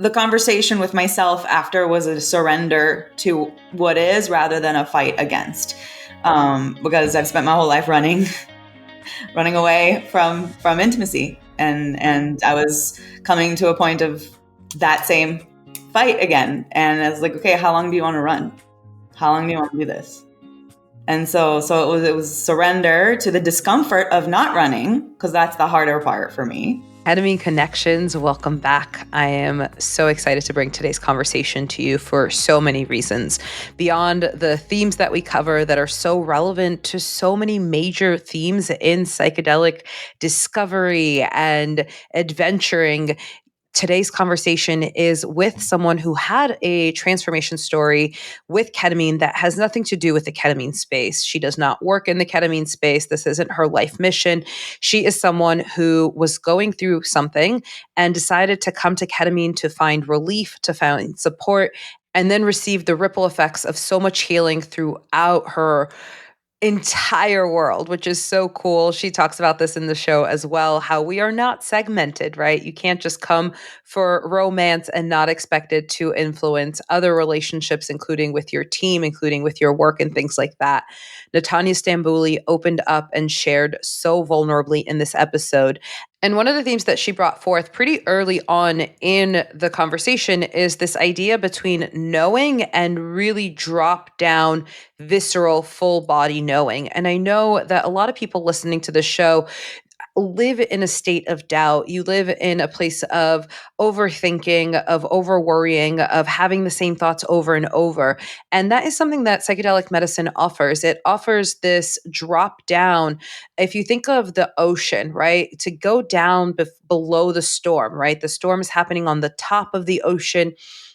The conversation with myself after was a surrender to what is rather than a fight against. Because I've spent my whole life running away from intimacy, and I was coming to a point of that same fight again. And I was like, okay, how long do you want to run? How long do you want to do this? And so it was surrender to the discomfort of not running, because that's the harder part for me. Ketamine Connections, welcome back. I am so excited to bring today's conversation to you for so many reasons. Beyond the themes that we cover that are so relevant to so many major themes in psychedelic discovery and adventuring, today's conversation is with someone who had a transformation story with ketamine that has nothing to do with the ketamine space. She does not work in the ketamine space. This isn't her life mission. She is someone who was going through something and decided to come to ketamine to find relief, to find support, and then received the ripple effects of so much healing throughout her entire world, which is so cool. She talks about this in the show as well, how we are not segmented, right? You can't just come for romance and not expect it to influence other relationships, including with your team, including with your work and things like that. Nathania Stambouli opened up and shared so vulnerably in this episode. And one of the themes that she brought forth pretty early on in the conversation is this idea between knowing and really drop down, visceral, full body knowing. And I know that a lot of people listening to the show live in a state of doubt. You live in a place of overthinking, of over worrying, of having the same thoughts over and over. And that is something that psychedelic medicine offers. It offers this drop down. If you think of the ocean, right, to go down below the storm, right? The storm is happening on the top of the ocean.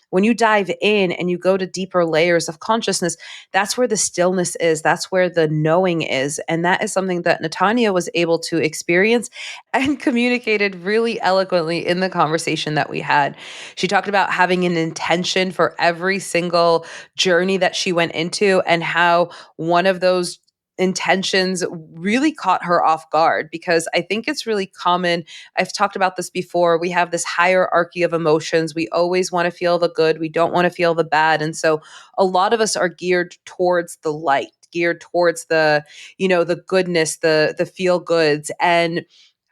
When you dive in and you go to deeper layers of consciousness, that's where the stillness is. That's where the knowing is. And that is something that Nathania was able to experience and communicated really eloquently in the conversation that we had. She talked about having an intention for every single journey that she went into, and how one of those intentions really caught her off guard, because I think it's really common. I've talked about this before. We have this hierarchy of emotions. We always want to feel the good. We don't want to feel the bad. And so a lot of us are geared towards the light, geared towards the, the goodness, the feel goods. And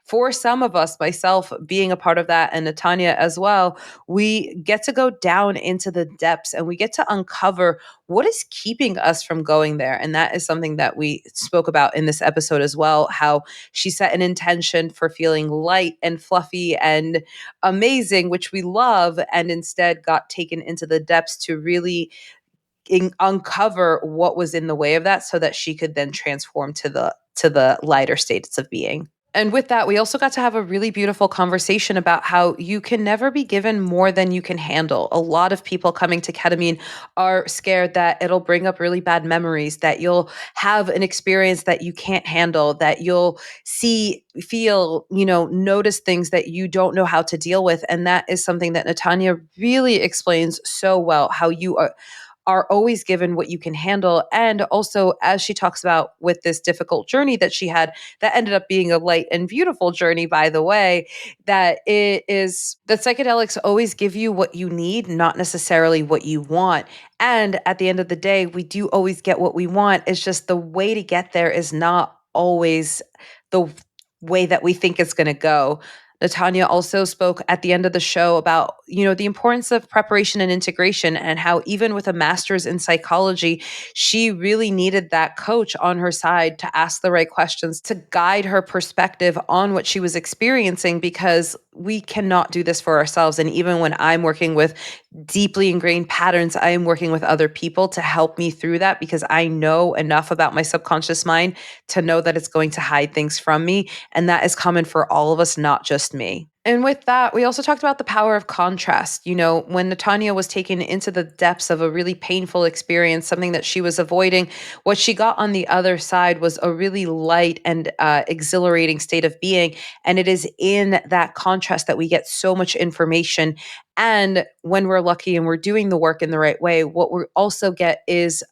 for some of us, myself being a part of that, and Nathania as well, we get to go down into the depths and we get to uncover what is keeping us from going there. And that is something that we spoke about in this episode as well, how she set an intention for feeling light and fluffy and amazing, which we love, and instead got taken into the depths to really uncover what was in the way of that, so that she could then transform to the lighter states of being. And with that, we also got to have a really beautiful conversation about how you can never be given more than you can handle. A lot of people coming to ketamine are scared that it'll bring up really bad memories, that you'll have an experience that you can't handle, that you'll see, feel, notice things that you don't know how to deal with. And that is something that Nathania really explains so well, how you are always given what you can handle. And also, as she talks about with this difficult journey that she had, that ended up being a light and beautiful journey, by the way, that it is that psychedelics always give you what you need, not necessarily what you want. And at the end of the day, we do always get what we want. It's just the way to get there is not always the way that we think it's going to go. Nathania also spoke at the end of the show about, the importance of preparation and integration, and how even with a master's in psychology, she really needed that coach on her side to ask the right questions, to guide her perspective on what she was experiencing, because we cannot do this for ourselves. And even when I'm working with deeply ingrained patterns, I am working with other people to help me through that, because I know enough about my subconscious mind to know that it's going to hide things from me. And that is common for all of us, not just me. And with that, we also talked about the power of contrast. When Nathania was taken into the depths of a really painful experience, something that she was avoiding, what she got on the other side was a really light and exhilarating state of being. And it is in that contrast that we get so much information. And when we're lucky and we're doing the work in the right way, what we also get is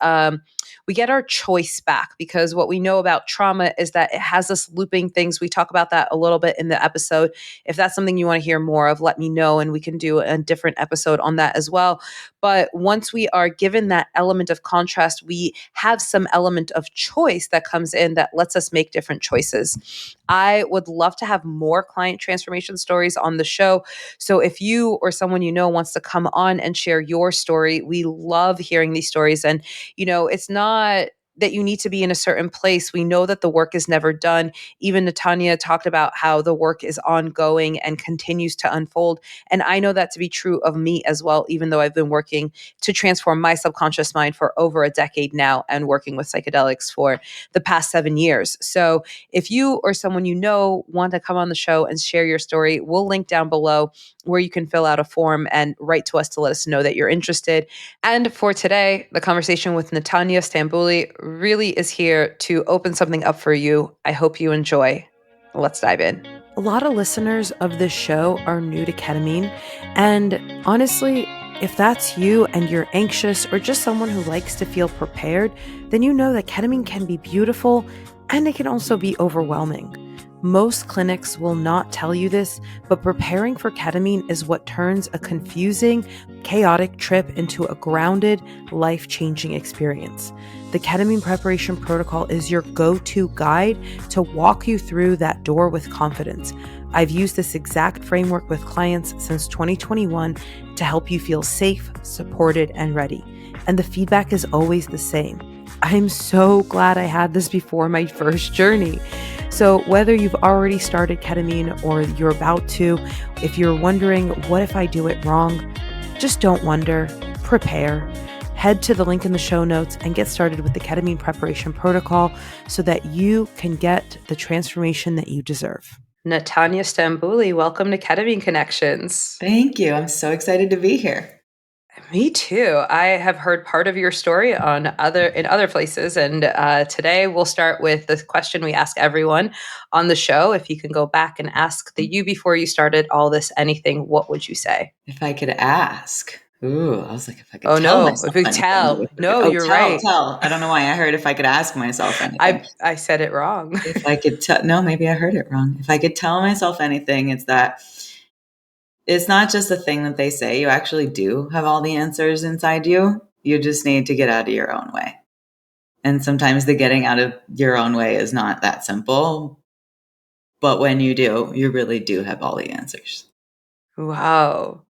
we get our choice back, because what we know about trauma is that it has us looping things. We talk about that a little bit in the episode. If that's something you want to hear more of, let me know and we can do a different episode on that as well. But once we are given that element of contrast, we have some element of choice that comes in that lets us make different choices. I would love to have more client transformation stories on the show. So if you or someone you know wants to come on and share your story, we love hearing these stories. And, it's not that you need to be in a certain place. We know that the work is never done. Even Nathania talked about how the work is ongoing and continues to unfold. And I know that to be true of me as well, even though I've been working to transform my subconscious mind for over a decade now and working with psychedelics for the past 7 years. So if you or someone you know want to come on the show and share your story, we'll link down below where you can fill out a form and write to us to let us know that you're interested. And for today, the conversation with Nathania Stambouli really is here to open something up for you. I hope you enjoy. Let's dive in. A lot of listeners of this show are new to ketamine. And honestly, if that's you and you're anxious or just someone who likes to feel prepared, then you know that ketamine can be beautiful and it can also be overwhelming. Most clinics will not tell you this, but preparing for ketamine is what turns a confusing, chaotic trip into a grounded, life-changing experience. The ketamine preparation protocol is your go-to guide to walk you through that door with confidence. I've used this exact framework with clients since 2021 to help you feel safe, supported, and ready. And the feedback is always the same. I'm so glad I had this before my first journey. So whether you've already started ketamine or you're about to, if you're wondering, what if I do it wrong? Just don't wonder, prepare. Head to the link in the show notes and get started with the ketamine preparation protocol so that you can get the transformation that you deserve. Nathania Stambouli, welcome to Ketamine Connections. Thank you. I'm so excited to be here. Me too. I have heard part of your story in other places, and today we'll start with the question we ask everyone on the show. If you can go back and ask the you before you started all this anything, what would you say? If I could ask. Ooh, I was like, if I could Oh tell no! myself If you anything. tell, no, you're right. Tell. I don't know why I heard if I could ask myself anything. I said it wrong. If I could tell, no, maybe I heard it wrong. If I could tell myself anything, it's that it's not just a thing that they say. You actually do have all the answers inside you. You just need to get out of your own way. And sometimes the getting out of your own way is not that simple. But when you do, you really do have all the answers. Wow.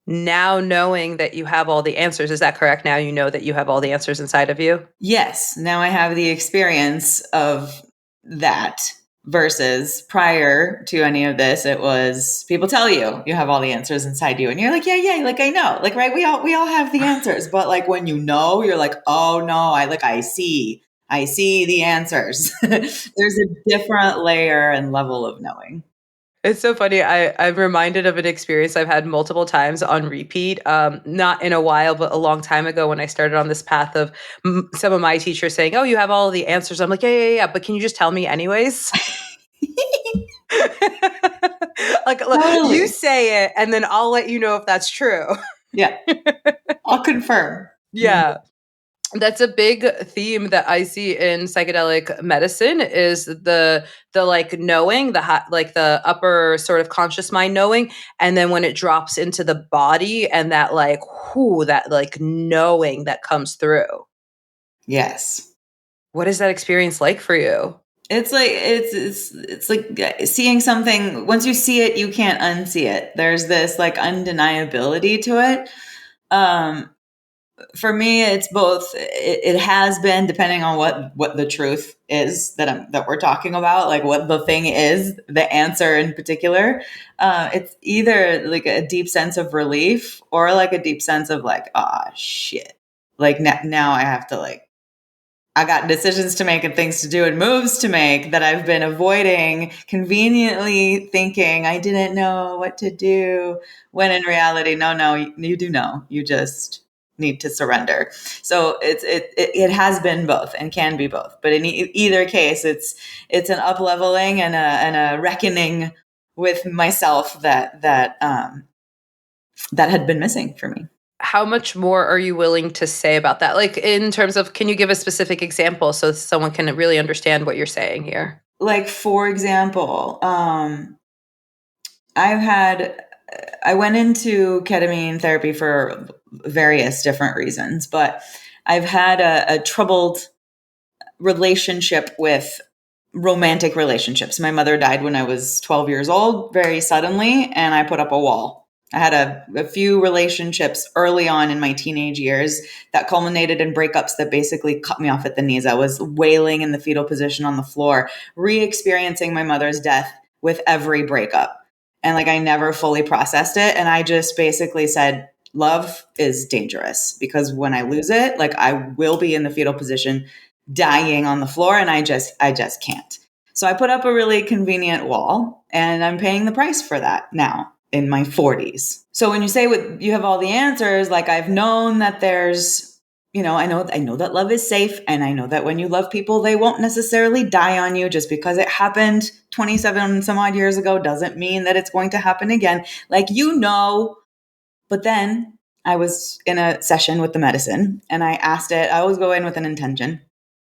Now knowing that you have all the answers, is that correct? Now you know that you have all the answers inside of you? Yes. Now I have the experience of that versus prior to any of this, it was people tell you have all the answers inside you. And you're like, yeah, like I know. Like, right, we all have the answers. But like when you know, you're like, oh no, I see the answers. There's a different layer and level of knowing. It's so funny. I'm reminded of an experience I've had multiple times on repeat. Not in a while, but a long time ago when I started on this path of some of my teachers saying, "Oh, you have all the answers." I'm like, yeah. But can you just tell me anyways? Like, Totally. you say it, and then I'll let you know if that's true. Yeah, I'll confirm. Yeah. That's a big theme that I see in psychedelic medicine is the like knowing like the upper sort of conscious mind knowing, and then when it drops into the body and that like that like knowing that comes through. Yes. What is that experience like for you? It's like it's like seeing something. Once you see it, you can't unsee it. There's this like undeniability to it. For me, it's both. It has been, depending on what the truth is that we're talking about, like what the thing is, the answer in particular. It's either like a deep sense of relief or like a deep sense of like, ah, shit. Like now I have to like, I got decisions to make and things to do and moves to make that I've been avoiding, conveniently thinking I didn't know what to do, when in reality, no, you do know. You just need to surrender. So it has been both and can be both. But in either case, it's an up leveling and a reckoning with myself that had been missing for me. How much more are you willing to say about that? Like, in terms of, can you give a specific example so someone can really understand what you're saying here? Like, for example, I went into ketamine therapy for various different reasons, but I've had a troubled relationship with romantic relationships. My mother died when I was 12 years old, very suddenly, and I put up a wall. I had a few relationships early on in my teenage years that culminated in breakups that basically cut me off at the knees. I was wailing in the fetal position on the floor, re experiencing my mother's death with every breakup. And like, I never fully processed it. And I just basically said, love is dangerous because when I lose it, like, I will be in the fetal position dying on the floor, and I just can't. So I put up a really convenient wall, and I'm paying the price for that now in my 40s. So when you say you have all the answers, like, I've known that there's, I know that love is safe, and I know that when you love people, they won't necessarily die on you. Just because it happened 27 some odd years ago doesn't mean that it's going to happen again. Like, but then I was in a session with the medicine, and I asked it. I always go in with an intention.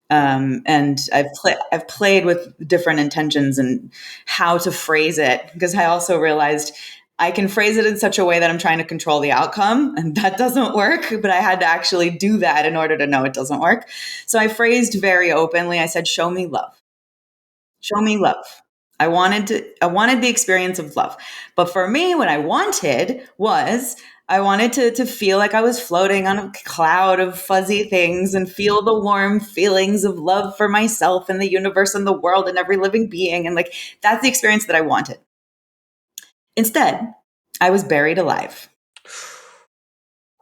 And I've played with different intentions and how to phrase it, because I also realized I can phrase it in such a way that I'm trying to control the outcome, and that doesn't work. But I had to actually do that in order to know it doesn't work. So I phrased very openly. I said, "Show me love. Show me love." I wanted the experience of love. But for me, what I wanted was, I wanted to feel like I was floating on a cloud of fuzzy things and feel the warm feelings of love for myself and the universe and the world and every living being. And like, that's the experience that I wanted. Instead, I was buried alive.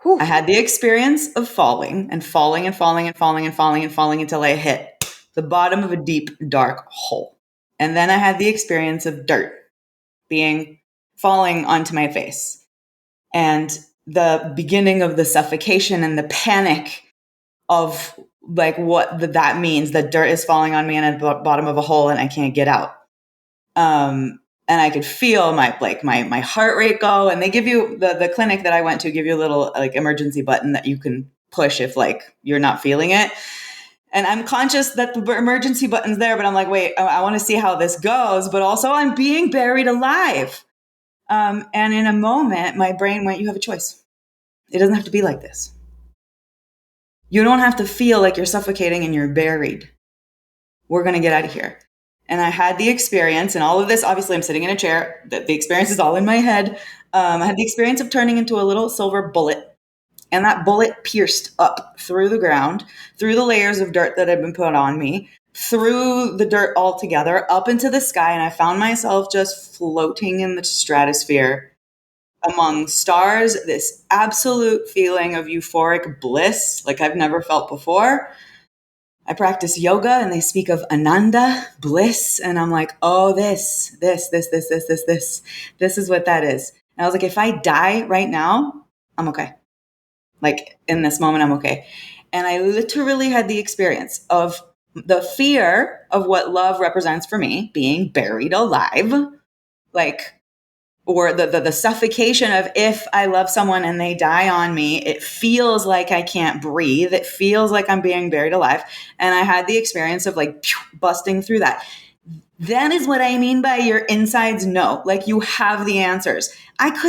I had the experience of falling and falling and falling and falling and falling and falling until I hit the bottom of a deep, dark hole. And then I had the experience of dirt falling onto my face. And the beginning of the suffocation and the panic of like what that means, that dirt is falling on me and at the bottom of a hole and I can't get out. And I could feel my heart rate go. And they give you the clinic that I went to give you a little like emergency button that you can push if like you're not feeling it. And I'm conscious that the emergency button's there, but I'm like, wait, I want to see how this goes. But also, I'm being buried alive. And in a moment, my brain went, you have a choice. It doesn't have to be like this. You don't have to feel like you're suffocating and you're buried. We're going to get out of here. And I had the experience, and all of this, obviously, I'm sitting in a chair. The experience is all in my head. I had the experience of turning into a little silver bullet. And that bullet pierced up through the ground, through the layers of dirt that had been put on me, through the dirt altogether, up into the sky. And I found myself just floating in the stratosphere among stars, this absolute feeling of euphoric bliss like I've never felt before. I practice yoga and they speak of ananda, bliss. And I'm like, oh, this is what that is. And I was like, if I die right now, I'm okay. Like, in this moment, I'm okay. And I literally had the experience of the fear of what love represents for me, being buried alive, like, or the suffocation of, if I love someone and they die on me, it feels like I can't breathe. It feels like I'm being buried alive. And I had the experience of like busting through that. That is what I mean by your insides know. Like, you have the answers.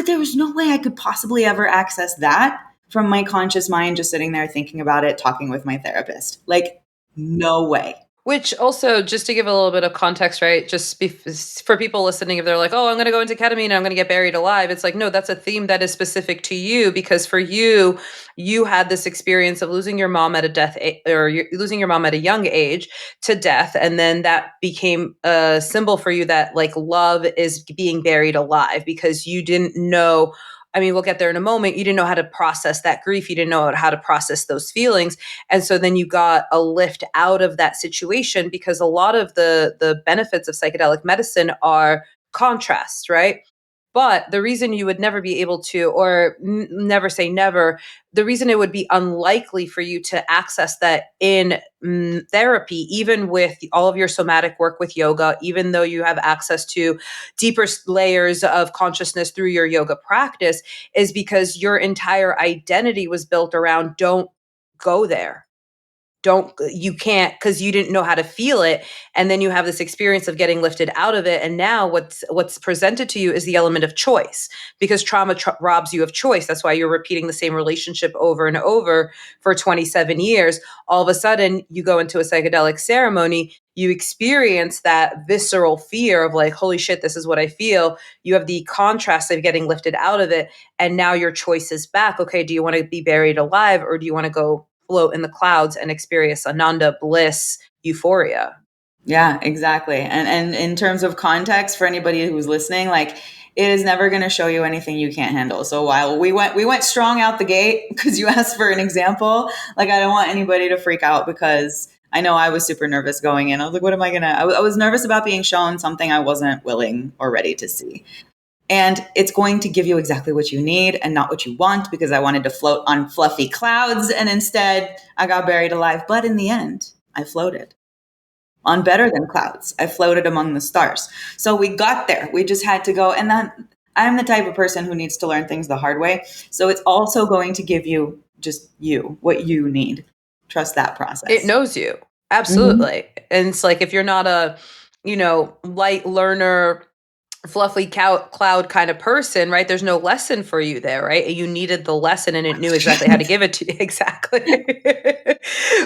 There was no way I could possibly ever access that from my conscious mind, just sitting there thinking about it, talking with my therapist. Like, no way. Which also, just to give a little bit of context, right? For people listening, if they're like, oh, I'm going to go into ketamine and I'm going to get buried alive. It's like, no, that's a theme that is specific to you, because for you, you had this experience of losing your mom at losing your mom at a young age to death. And then that became a symbol for you that like love is being buried alive, because you didn't know. I mean, we'll get there in a moment. You didn't know how to process that grief. You didn't know how to process those feelings. And so then you got a lift out of that situation, because a lot of the benefits of psychedelic medicine are contrast, right? But the reason you would never be able to, or never say never, the reason it would be unlikely for you to access that in therapy, even with all of your somatic work with yoga, even though you have access to deeper layers of consciousness through your yoga practice, is because your entire identity was built around don't go there, you can't, because you didn't know how to feel it. And then you have this experience of getting lifted out of it, and now what's presented to you is the element of choice, because trauma robs you of choice. That's why you're repeating the same relationship over and over for 27 years. All of a sudden you go into a psychedelic ceremony, you experience that visceral fear of like, holy shit, this is what I feel. You have the contrast of getting lifted out of it, and now your choice is back. Okay, do you want to be buried alive, or do you want to go float in the clouds and experience ananda, bliss, euphoria? Yeah, exactly. And in terms of context for anybody who's listening, like it is never going to show you anything you can't handle. So while we went strong out the gate because you asked for an example, like I don't want anybody to freak out, because I know I was super nervous going in. I was like, what am I going to, I was nervous about being shown something I wasn't willing or ready to see. And it's going to give you exactly what you need and not what you want, because I wanted to float on fluffy clouds. And instead I got buried alive. But in the end, I floated on better than clouds. I floated among the stars. So we got there. We just had to go. And that I'm the type of person who needs to learn things the hard way. So it's also going to give you just what you need. Trust that It process. knows you. Mm-hmm. Absolutely. And it's like, if you're not a, light learner, fluffy cloud kind of person, right? There's no lesson for you there, right? You needed the lesson, and it knew exactly how to give it to you. Exactly.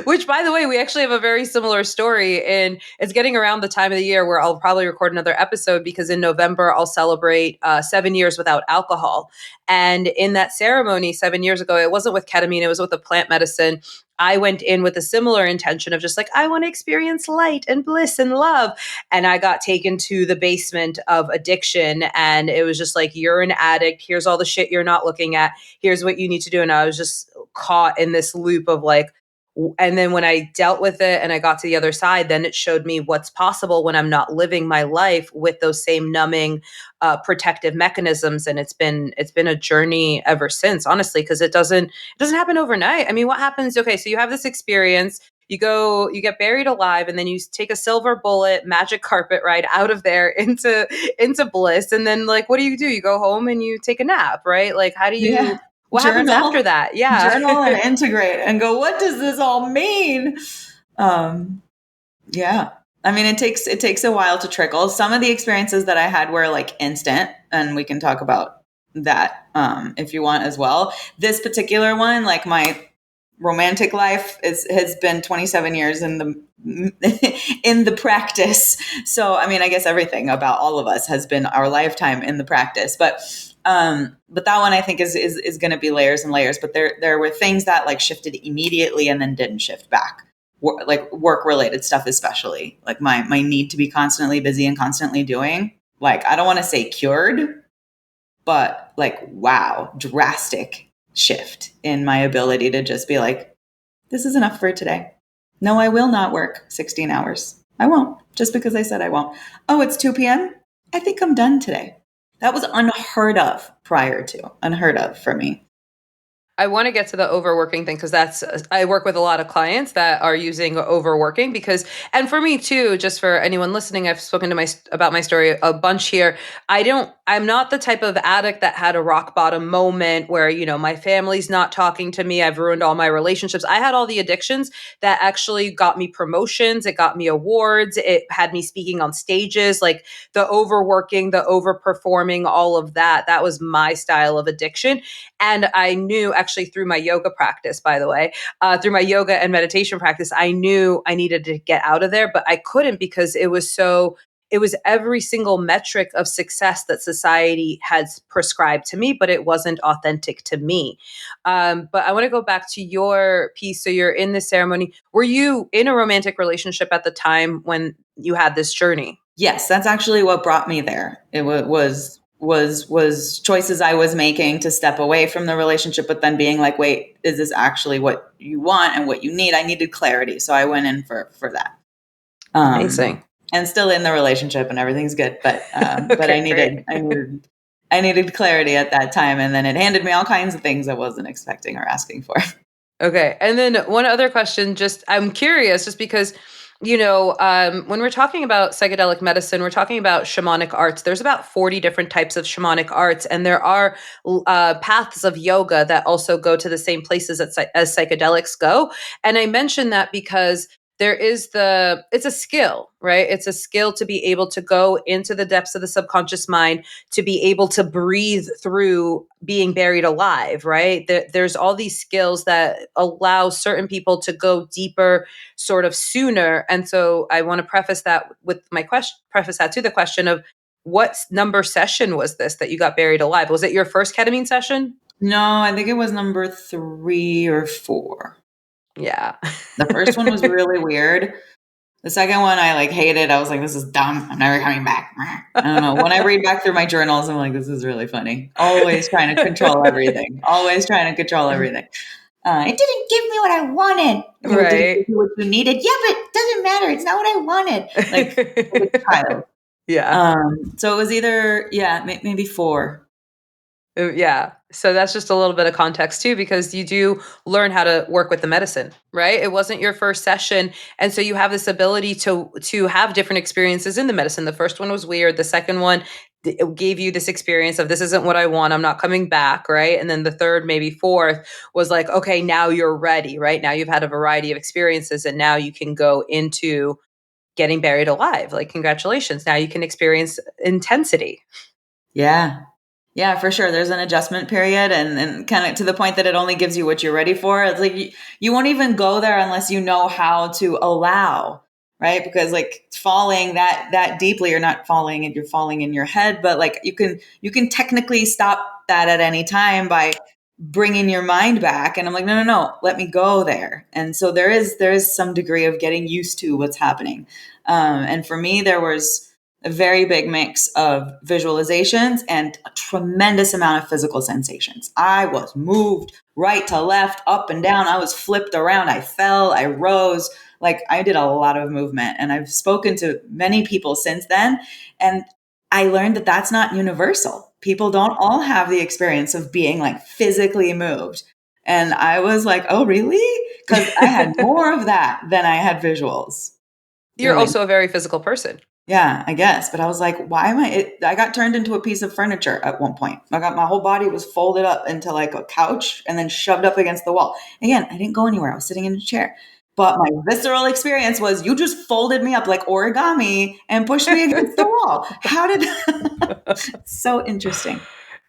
Which, by the way, we actually have a very similar story, and it's getting around the time of the year where I'll probably record another episode, because in November I'll celebrate 7 years without alcohol. And in that ceremony 7 years ago, it wasn't with ketamine, it was with a plant medicine. I went in with a similar intention of just like, I want to experience light and bliss and love. And I got taken to the basement of addiction, and it was just like, you're an addict, here's all the shit you're not looking at, here's what you need to do. And I was just caught in this loop of like, and then when I dealt with it and I got to the other side, then it showed me what's possible when I'm not living my life with those same numbing protective mechanisms. And it's been a journey ever since, honestly, because it doesn't happen overnight. I mean, what happens? Okay, so you have this experience, you get buried alive, and then you take a silver bullet magic carpet ride out of there into bliss. And then, like, what do? You go home and you take a nap, right? Like, how do Yeah. you, what happens after Journal, that? Yeah. journal and integrate and go, what does this all mean? Um, yeah. I mean, it takes a while to trickle. Some of the experiences that I had were like instant, and we can talk about that if you want as well. This particular one, like my romantic life, has been 27 years in the in the practice. So, I mean, I guess everything about all of us has been our lifetime in the practice. But that one I think is going to be layers and layers. But there were things that like shifted immediately and then didn't shift back, like work related stuff, especially like my need to be constantly busy and constantly doing, like, I don't want to say cured, but like, wow, drastic shift in my ability to just be like, this is enough for today. No, I will not work 16 hours. I won't, just because I said I won't. Oh, it's 2 p.m. I think I'm done today. That was unheard of unheard of for me. I want to get to the overworking thing, because I work with a lot of clients that are using overworking, because, and for me too, just for anyone listening, I've spoken about my story a bunch here. I'm not the type of addict that had a rock bottom moment where, my family's not talking to me, I've ruined all my relationships. I had all the addictions that actually got me promotions, it got me awards, it had me speaking on stages, like the overworking, the overperforming, all of that. That was my style of addiction. And I knew, actually, through my yoga practice, by the way, through my yoga and meditation practice, I knew I needed to get out of there, but I couldn't, because it was every single metric of success that society has prescribed to me, but it wasn't authentic to me. But I want to go back to your piece. So you're in this ceremony. Were you in a romantic relationship at the time when you had this journey? Yes, that's actually what brought me there. It was choices I was making to step away from the relationship, but then being like, wait, is this actually what you want and what you need? I needed clarity, so I went in for that. Amazing. And still in the relationship, and everything's good. But Okay, I great. needed I needed clarity at that time. And then it handed me all kinds of things I wasn't expecting or asking for. Okay. And then one other question, just I'm curious, just because, when we're talking about psychedelic medicine, we're talking about shamanic arts. There's about 40 different types of shamanic arts, and there are paths of yoga that also go to the same places as psychedelics go. And I mention that because it's a skill, right? It's a skill to be able to go into the depths of the subconscious mind, to be able to breathe through being buried alive, right? There's all these skills that allow certain people to go deeper sort of sooner. And so I want to preface that with my question, preface that to the question of what number session was this that you got buried alive? Was it your first ketamine session? No, I think it was number 3 or 4. Yeah. The first one was really weird. The second one I like hated. I was like, this is dumb. I'm never coming back. I don't know. When I read back through my journals, I'm like, this is really funny. Always trying to control everything. Always trying to control everything. It didn't give me what I wanted. No, it didn't give Right. you what you needed. Yeah, but it doesn't matter. It's not what I wanted. Like a child. Yeah. So it was either, maybe 4. Yeah. So that's just a little bit of context too, because you do learn how to work with the medicine, right? It wasn't your first session. And so you have this ability to have different experiences in the medicine. The first one was weird. The second one it gave you this experience of this isn't what I want. I'm not coming back, right? And then the third, maybe fourth, was like, okay, now you're ready, right? Now you've had a variety of experiences and now you can go into getting buried alive. Like, congratulations. Now you can experience intensity. Yeah. Yeah, for sure. There's an adjustment period and kind of to the point that it only gives you what you're ready for. It's like you won't even go there unless you know how to allow, right? Because like falling that deeply, you're not falling and you're falling in your head, but like you can technically stop that at any time by bringing your mind back. And I'm like, no, let me go there. And so there is some degree of getting used to what's happening. And for me, there was a very big mix of visualizations and a tremendous amount of physical sensations. I was moved right to left, up and down. I was flipped around. I fell, I rose. Like I did a lot of movement. And I've spoken to many people since then. And I learned that that's not universal. People don't all have the experience of being like physically moved. And I was like, oh, really? Because I had more of that than I had visuals. You're Really. also a very physical person. Yeah, I guess. But I was like, why am I got turned into a piece of furniture at one point. My whole body was folded up into like a couch and then shoved up against the wall. Again, I didn't go anywhere. I was sitting in a chair. But my visceral experience was you just folded me up like origami and pushed me against the wall. How did so interesting.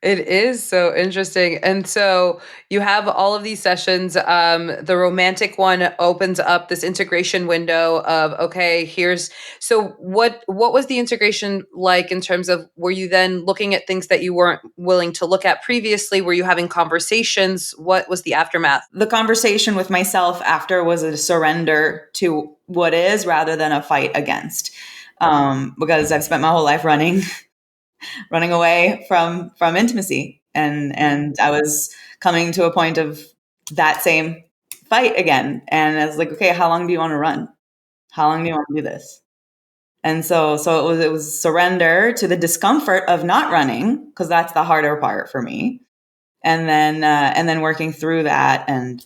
It is so interesting. And so you have all of these sessions. The romantic one opens up this integration window of, okay, so what was the integration like in terms of, were you then looking at things that you weren't willing to look at previously? Were you having conversations? What was the aftermath? The conversation with myself after was a surrender to what is rather than a fight against. Because I've spent my whole life running away from intimacy, and I was coming to a point of that same fight again, and I was like, okay, how long do you want to run? How long do you want to do this? And so it was surrender to the discomfort of not running, because that's the harder part for me, and then working through that. And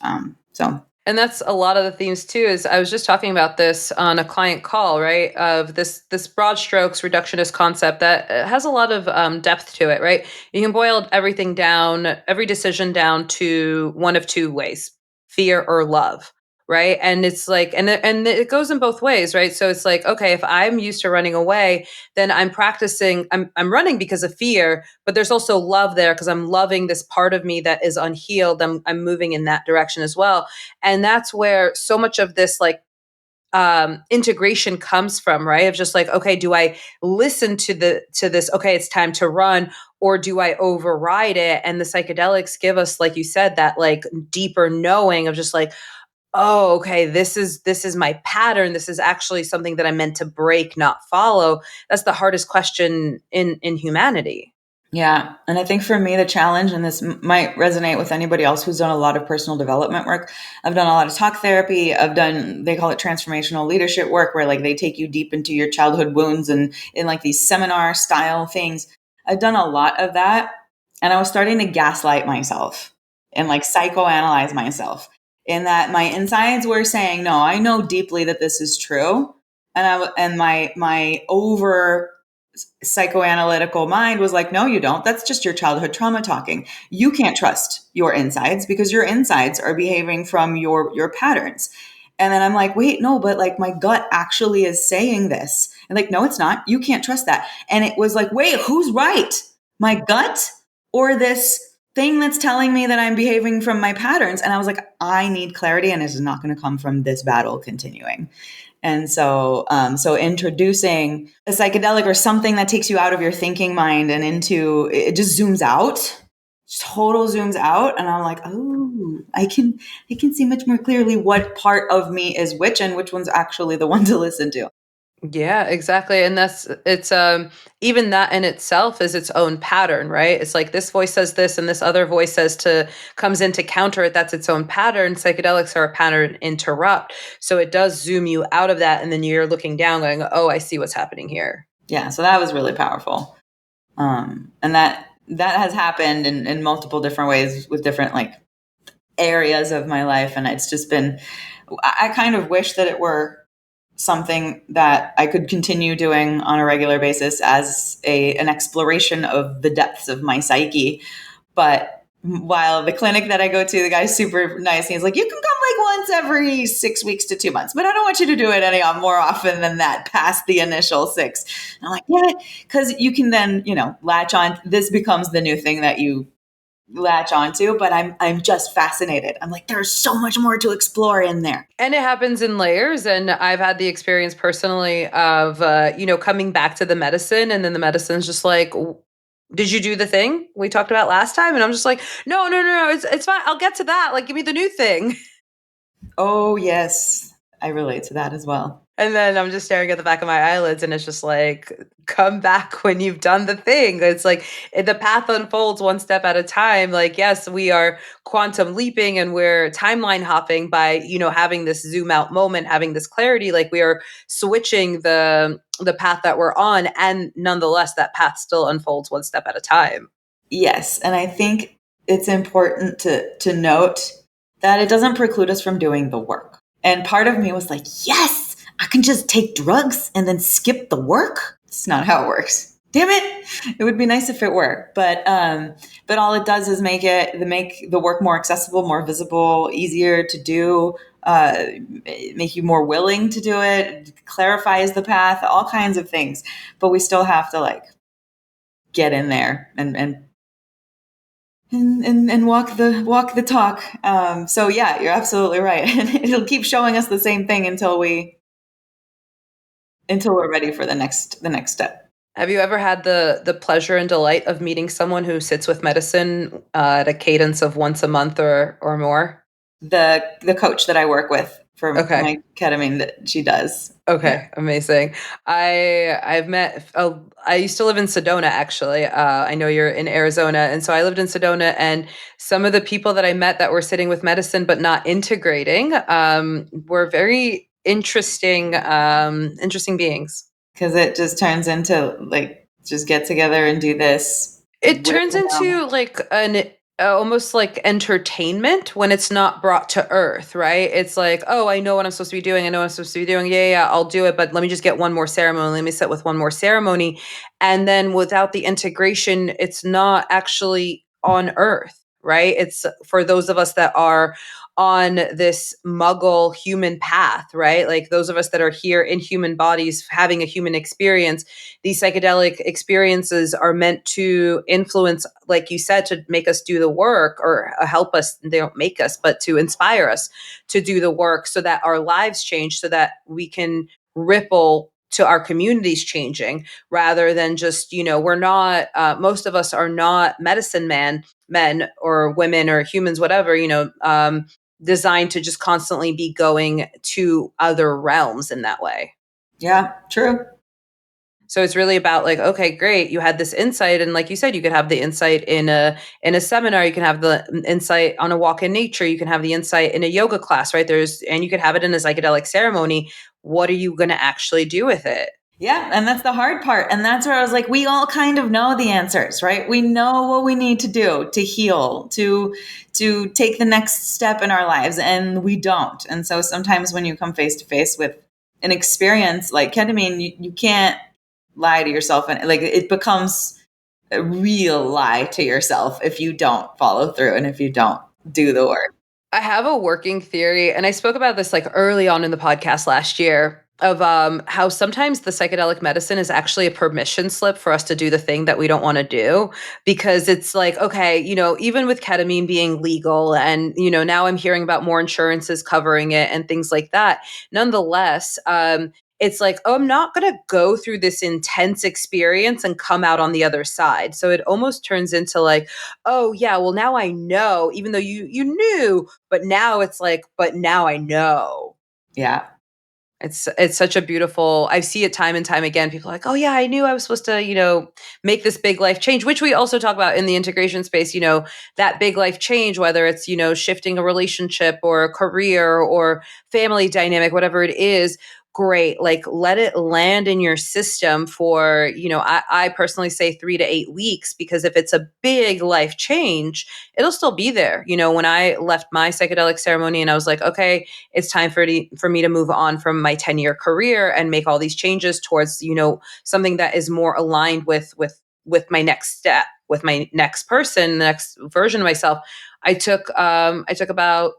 so And that's a lot of the themes too. Is I was just talking about this on a client call, right? Of this broad strokes reductionist concept that has a lot of depth to it, right? You can boil everything down, every decision down to one of two ways: fear or love, right? And it's like, and it goes in both ways, right? So it's like, okay, if I'm used to running away, then I'm practicing. I'm running because of fear, but there's also love there because I'm loving this part of me that is unhealed. I'm moving in that direction as well, and that's where so much of this like integration comes from, right? Of just like, okay, do I listen to this, okay, it's time to run, or do I override it? And the psychedelics give us, like you said, that like deeper knowing of just like, oh, okay, this is my pattern. This is actually something that I'm meant to break, not follow. That's the hardest question in humanity. yeah. And I think for me, the challenge, and this might resonate with anybody else who's done a lot of personal development work. I've done a lot of talk therapy. They call it transformational leadership work, where like they take you deep into your childhood wounds and in like these seminar style things. I've done a lot of that. And I was starting to gaslight myself and like psychoanalyze myself, in that my insides were saying, no, I know deeply that this is true. And my over psychoanalytical mind was like, no, you don't. That's just your childhood trauma talking. You can't trust your insides because your insides are behaving from your patterns. And then I'm like, wait, no, but like my gut actually is saying this. And like, no, it's not. You can't trust that. And it was like, wait, who's right? My gut or this thing that's telling me that I'm behaving from my patterns? And I was like, I need clarity, and it is not going to come from this battle continuing. And so, so introducing a psychedelic or something that takes you out of your thinking mind and into, it just zooms out, total zooms out. And I'm like, oh, I can see much more clearly what part of me is which and which one's actually the one to listen to. Yeah, exactly. And it's even that in itself is its own pattern, right? It's like this voice says this and this other voice comes in to counter it. That's its own pattern. Psychedelics are a pattern interrupt. So it does zoom you out of that, and then you're looking down going, oh, I see what's happening here. Yeah, so that was really powerful. And that has happened in multiple different ways with different like areas of my life. And it's just been, I kind of wish that it were something that I could continue doing on a regular basis as an exploration of the depths of my psyche. But while the clinic that I go to, the guy's super nice. He's like, you can come like once every 6 weeks to 2 months, but I don't want you to do it any more often than that, past the initial 6. And I'm like, yeah, because you can then, latch on. This becomes the new thing that you latch onto, but I'm just fascinated. I'm like, there's so much more to explore in there. And it happens in layers. And I've had the experience personally of, coming back to the medicine, and then the medicine's just like, did you do the thing we talked about last time? And I'm just like, no, it's fine. I'll get to that. Like, give me the new thing. Oh, yes. I relate to that as well. And then I'm just staring at the back of my eyelids, and it's just like, come back when you've done the thing. It's like the path unfolds one step at a time. Like, yes, we are quantum leaping and we're timeline hopping by, having this zoom out moment, having this clarity. Like, we are switching the path that we're on, and nonetheless, that path still unfolds one step at a time. Yes. And I think it's important to note that it doesn't preclude us from doing the work. And part of me was like, yes, I can just take drugs and then skip the work. It's not how it works. Damn it. It would be nice if it were. But all it does is make the work more accessible, more visible, easier to do, make you more willing to do it, clarifies the path, all kinds of things. But we still have to like get in there and walk the talk. So yeah, you're absolutely right. And it'll keep showing us the same thing until we're ready for the next step. Have you ever had the pleasure and delight of meeting someone who sits with medicine at a cadence of once a month or more? The coach that I work with for Okay. my ketamine, that she does. Okay, Yeah. amazing. I've met. I used to live in Sedona, actually. I know you're in Arizona, and so I lived in Sedona. And some of the people that I met that were sitting with medicine but not integrating were very interesting beings. Because it just turns into like, just get together and do this. It turns into like an almost like entertainment when it's not brought to earth, right? It's like, oh, I know what I'm supposed to be doing. I know what I'm supposed to be doing. Yeah, I'll do it. But let me just get one more ceremony. Let me sit with one more ceremony. And then without the integration, it's not actually on earth, right? It's for those of us that are on this muggle human path, right? Like those of us that are here in human bodies having a human experience. These psychedelic experiences are meant to influence, like you said, to make us do the work or help us. They don't make us, but to inspire us to do the work so that our lives change, so that we can ripple to our communities changing, rather than just, we're not, most of us are not medicine men or women or humans, whatever, designed to just constantly be going to other realms in that way. Yeah, true. So it's really about like, okay, great, you had this insight, and like you said, you could have the insight in a seminar, you can have the insight on a walk in nature, you can have the insight in a yoga class, right? And you could have it in a psychedelic ceremony. What are you going to actually do with it? Yeah, and that's the hard part. And that's where I was like, we all kind of know the answers, right? We know what we need to do to heal, to take the next step in our lives, and we don't. And so sometimes when you come face to face with an experience like ketamine, you can't lie to yourself, and like it becomes a real lie to yourself if you don't follow through and if you don't do the work. I have a working theory, and I spoke about this like early on in the podcast last year of how sometimes the psychedelic medicine is actually a permission slip for us to do the thing that we don't want to do, because it's like, okay, even with ketamine being legal and, now I'm hearing about more insurances covering it and things like that. Nonetheless, it's like, oh, I'm not going to go through this intense experience and come out on the other side. So it almost turns into like, oh yeah, well now I know, even though you knew, but now it's like, but now I know. Yeah. It's such a beautiful, I see it time and time again. People are like, oh yeah, I knew I was supposed to, make this big life change, which we also talk about in the integration space, that big life change, whether it's, shifting a relationship or a career or family dynamic, whatever it is. Great. Like, let it land in your system for, I personally say 3 to 8 weeks, because if it's a big life change, it'll still be there. When I left my psychedelic ceremony and I was like, okay, it's time for me to move on from my 10-year career and make all these changes towards, something that is more aligned with my next step, with my next person, the next version of myself. I took about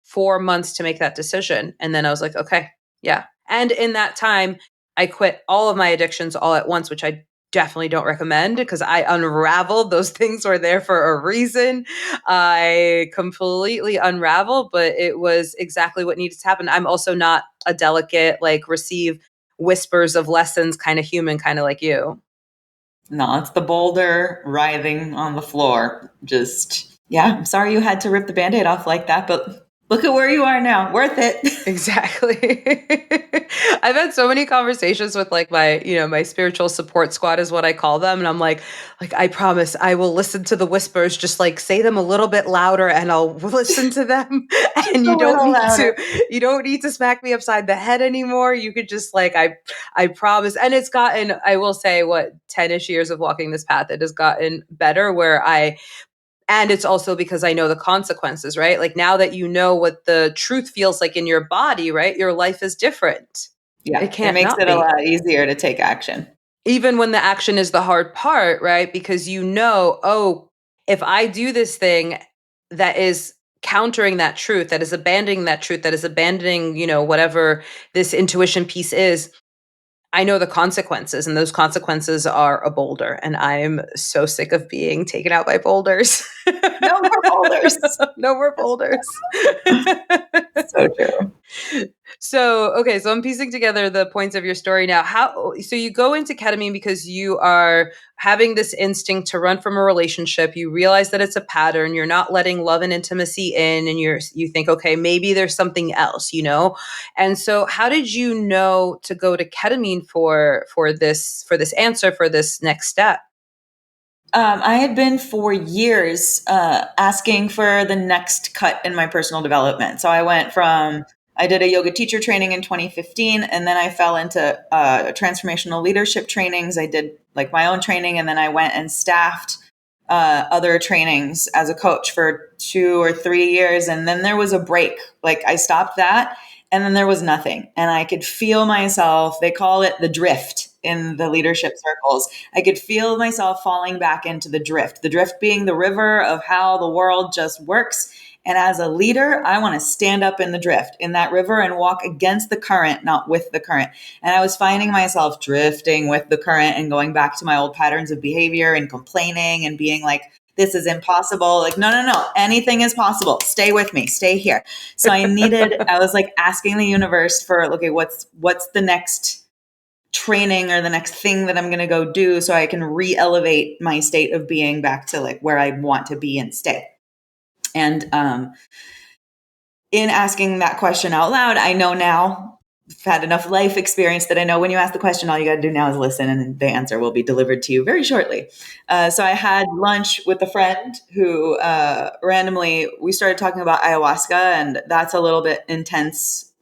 4 months to make that decision. And then I was like, okay, yeah. And in that time, I quit all of my addictions all at once, which I definitely don't recommend, because I unraveled. Those things were there for a reason. I completely unraveled, but it was exactly what needed to happen. I'm also not a delicate, like, receive whispers of lessons kind of human, kind of like you. No, it's the boulder writhing on the floor. Just, yeah, I'm sorry you had to rip the band aid off like that, but look at where you are now. Worth it. Exactly. I've had so many conversations with like my spiritual support squad is what I call them. And I'm like, I promise I will listen to the whispers, just like say them a little bit louder and I'll listen to them. Just And a little louder. you don't need to smack me upside the head anymore. You could just like, I promise. And it's gotten, I will say, what, 10-ish years of walking this path, it has gotten better, and it's also because I know the consequences, right? Like, now that you know what the truth feels like in your body, right? Your life is different. Yeah, It it can't makes not it a be. lot easier to take action. Even when the action is the hard part, right? Because oh, if I do this thing that is countering that truth, that is abandoning that truth, that is abandoning, whatever this intuition piece is, I know the consequences, and those consequences are a boulder. And I'm so sick of being taken out by boulders. No more boulders. No more boulders. So true. So, okay, so I'm piecing together the points of your story now. So you go into ketamine because you are having this instinct to run from a relationship. You realize that it's a pattern. You're not letting love and intimacy in, and you think, okay, maybe there's something else. And so how did you know to go to ketamine for this answer, for this next step? I had been for years asking for the next cut in my personal development. So I did a yoga teacher training in 2015, and then I fell into transformational leadership trainings. I did like my own training, and then I went and staffed other trainings as a coach for 2 or 3 years. And then there was a break. Like I stopped that, and then there was nothing. And I could feel myself, they call it the drift in the leadership circles. I could feel myself falling back into the drift being the river of how the world just works. And as a leader, I want to stand up in the drift, in that river, and walk against the current, not with the current. And I was finding myself drifting with the current and going back to my old patterns of behavior and complaining and being like, this is impossible. Like, no. Anything is possible. Stay with me. Stay here. So I was like asking the universe for, okay, what's the next training or the next thing that I'm going to go do so I can re-elevate my state of being back to like where I want to be and stay. And in asking that question out loud, I know now, I've had enough life experience that I know when you ask the question, all you got to do now is listen, and the answer will be delivered to you very shortly. So I had lunch with a friend who randomly, we started talking about ayahuasca, and that's a little bit intense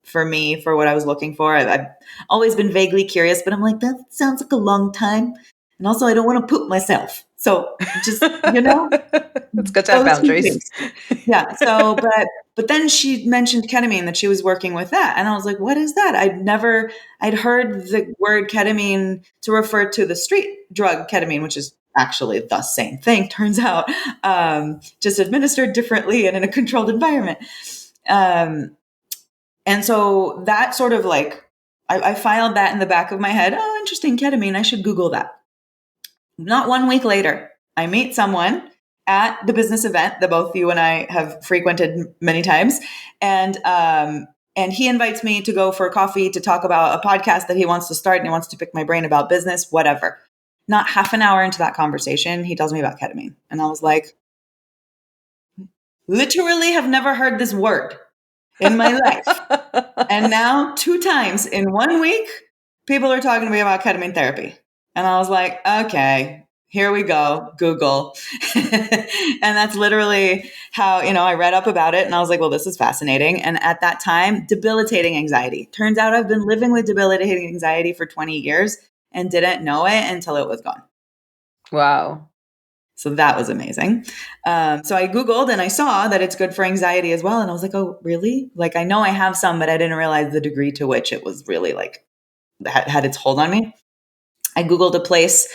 for me for what I was looking for. I've always been vaguely curious, but I'm like, that sounds like a long time. And also, I don't want to poop myself. So just, It's good to have those two boundaries. things. Yeah. So, but then she mentioned ketamine, that she was working with that. And I was like, what is that? I'd heard the word ketamine to refer to the street drug ketamine, which is actually the same thing, turns out, just administered differently and in a controlled environment. And so that sort of like, I filed that in the back of my head. Oh, interesting, ketamine. I should Google that. Not 1 week later, I meet someone at the business event that both you and I have frequented many times. And he invites me to go for coffee to talk about a podcast that he wants to start, and he wants to pick my brain about business, whatever. Not half an hour into that conversation, he tells me about ketamine. And I was like, literally have never heard this word in my life. And now 2 times in 1 week, people are talking to me about ketamine therapy. And I was like, okay, here we go, Google. And that's literally how, I read up about it and I was like, well, this is fascinating. And at that time, debilitating anxiety. Turns out I've been living with debilitating anxiety for 20 years and didn't know it until it was gone. Wow. So that was amazing. So I Googled and I saw that it's good for anxiety as well. And I was like, oh, really? Like, I know I have some, but I didn't realize the degree to which it was really like had its hold on me. I Googled a place.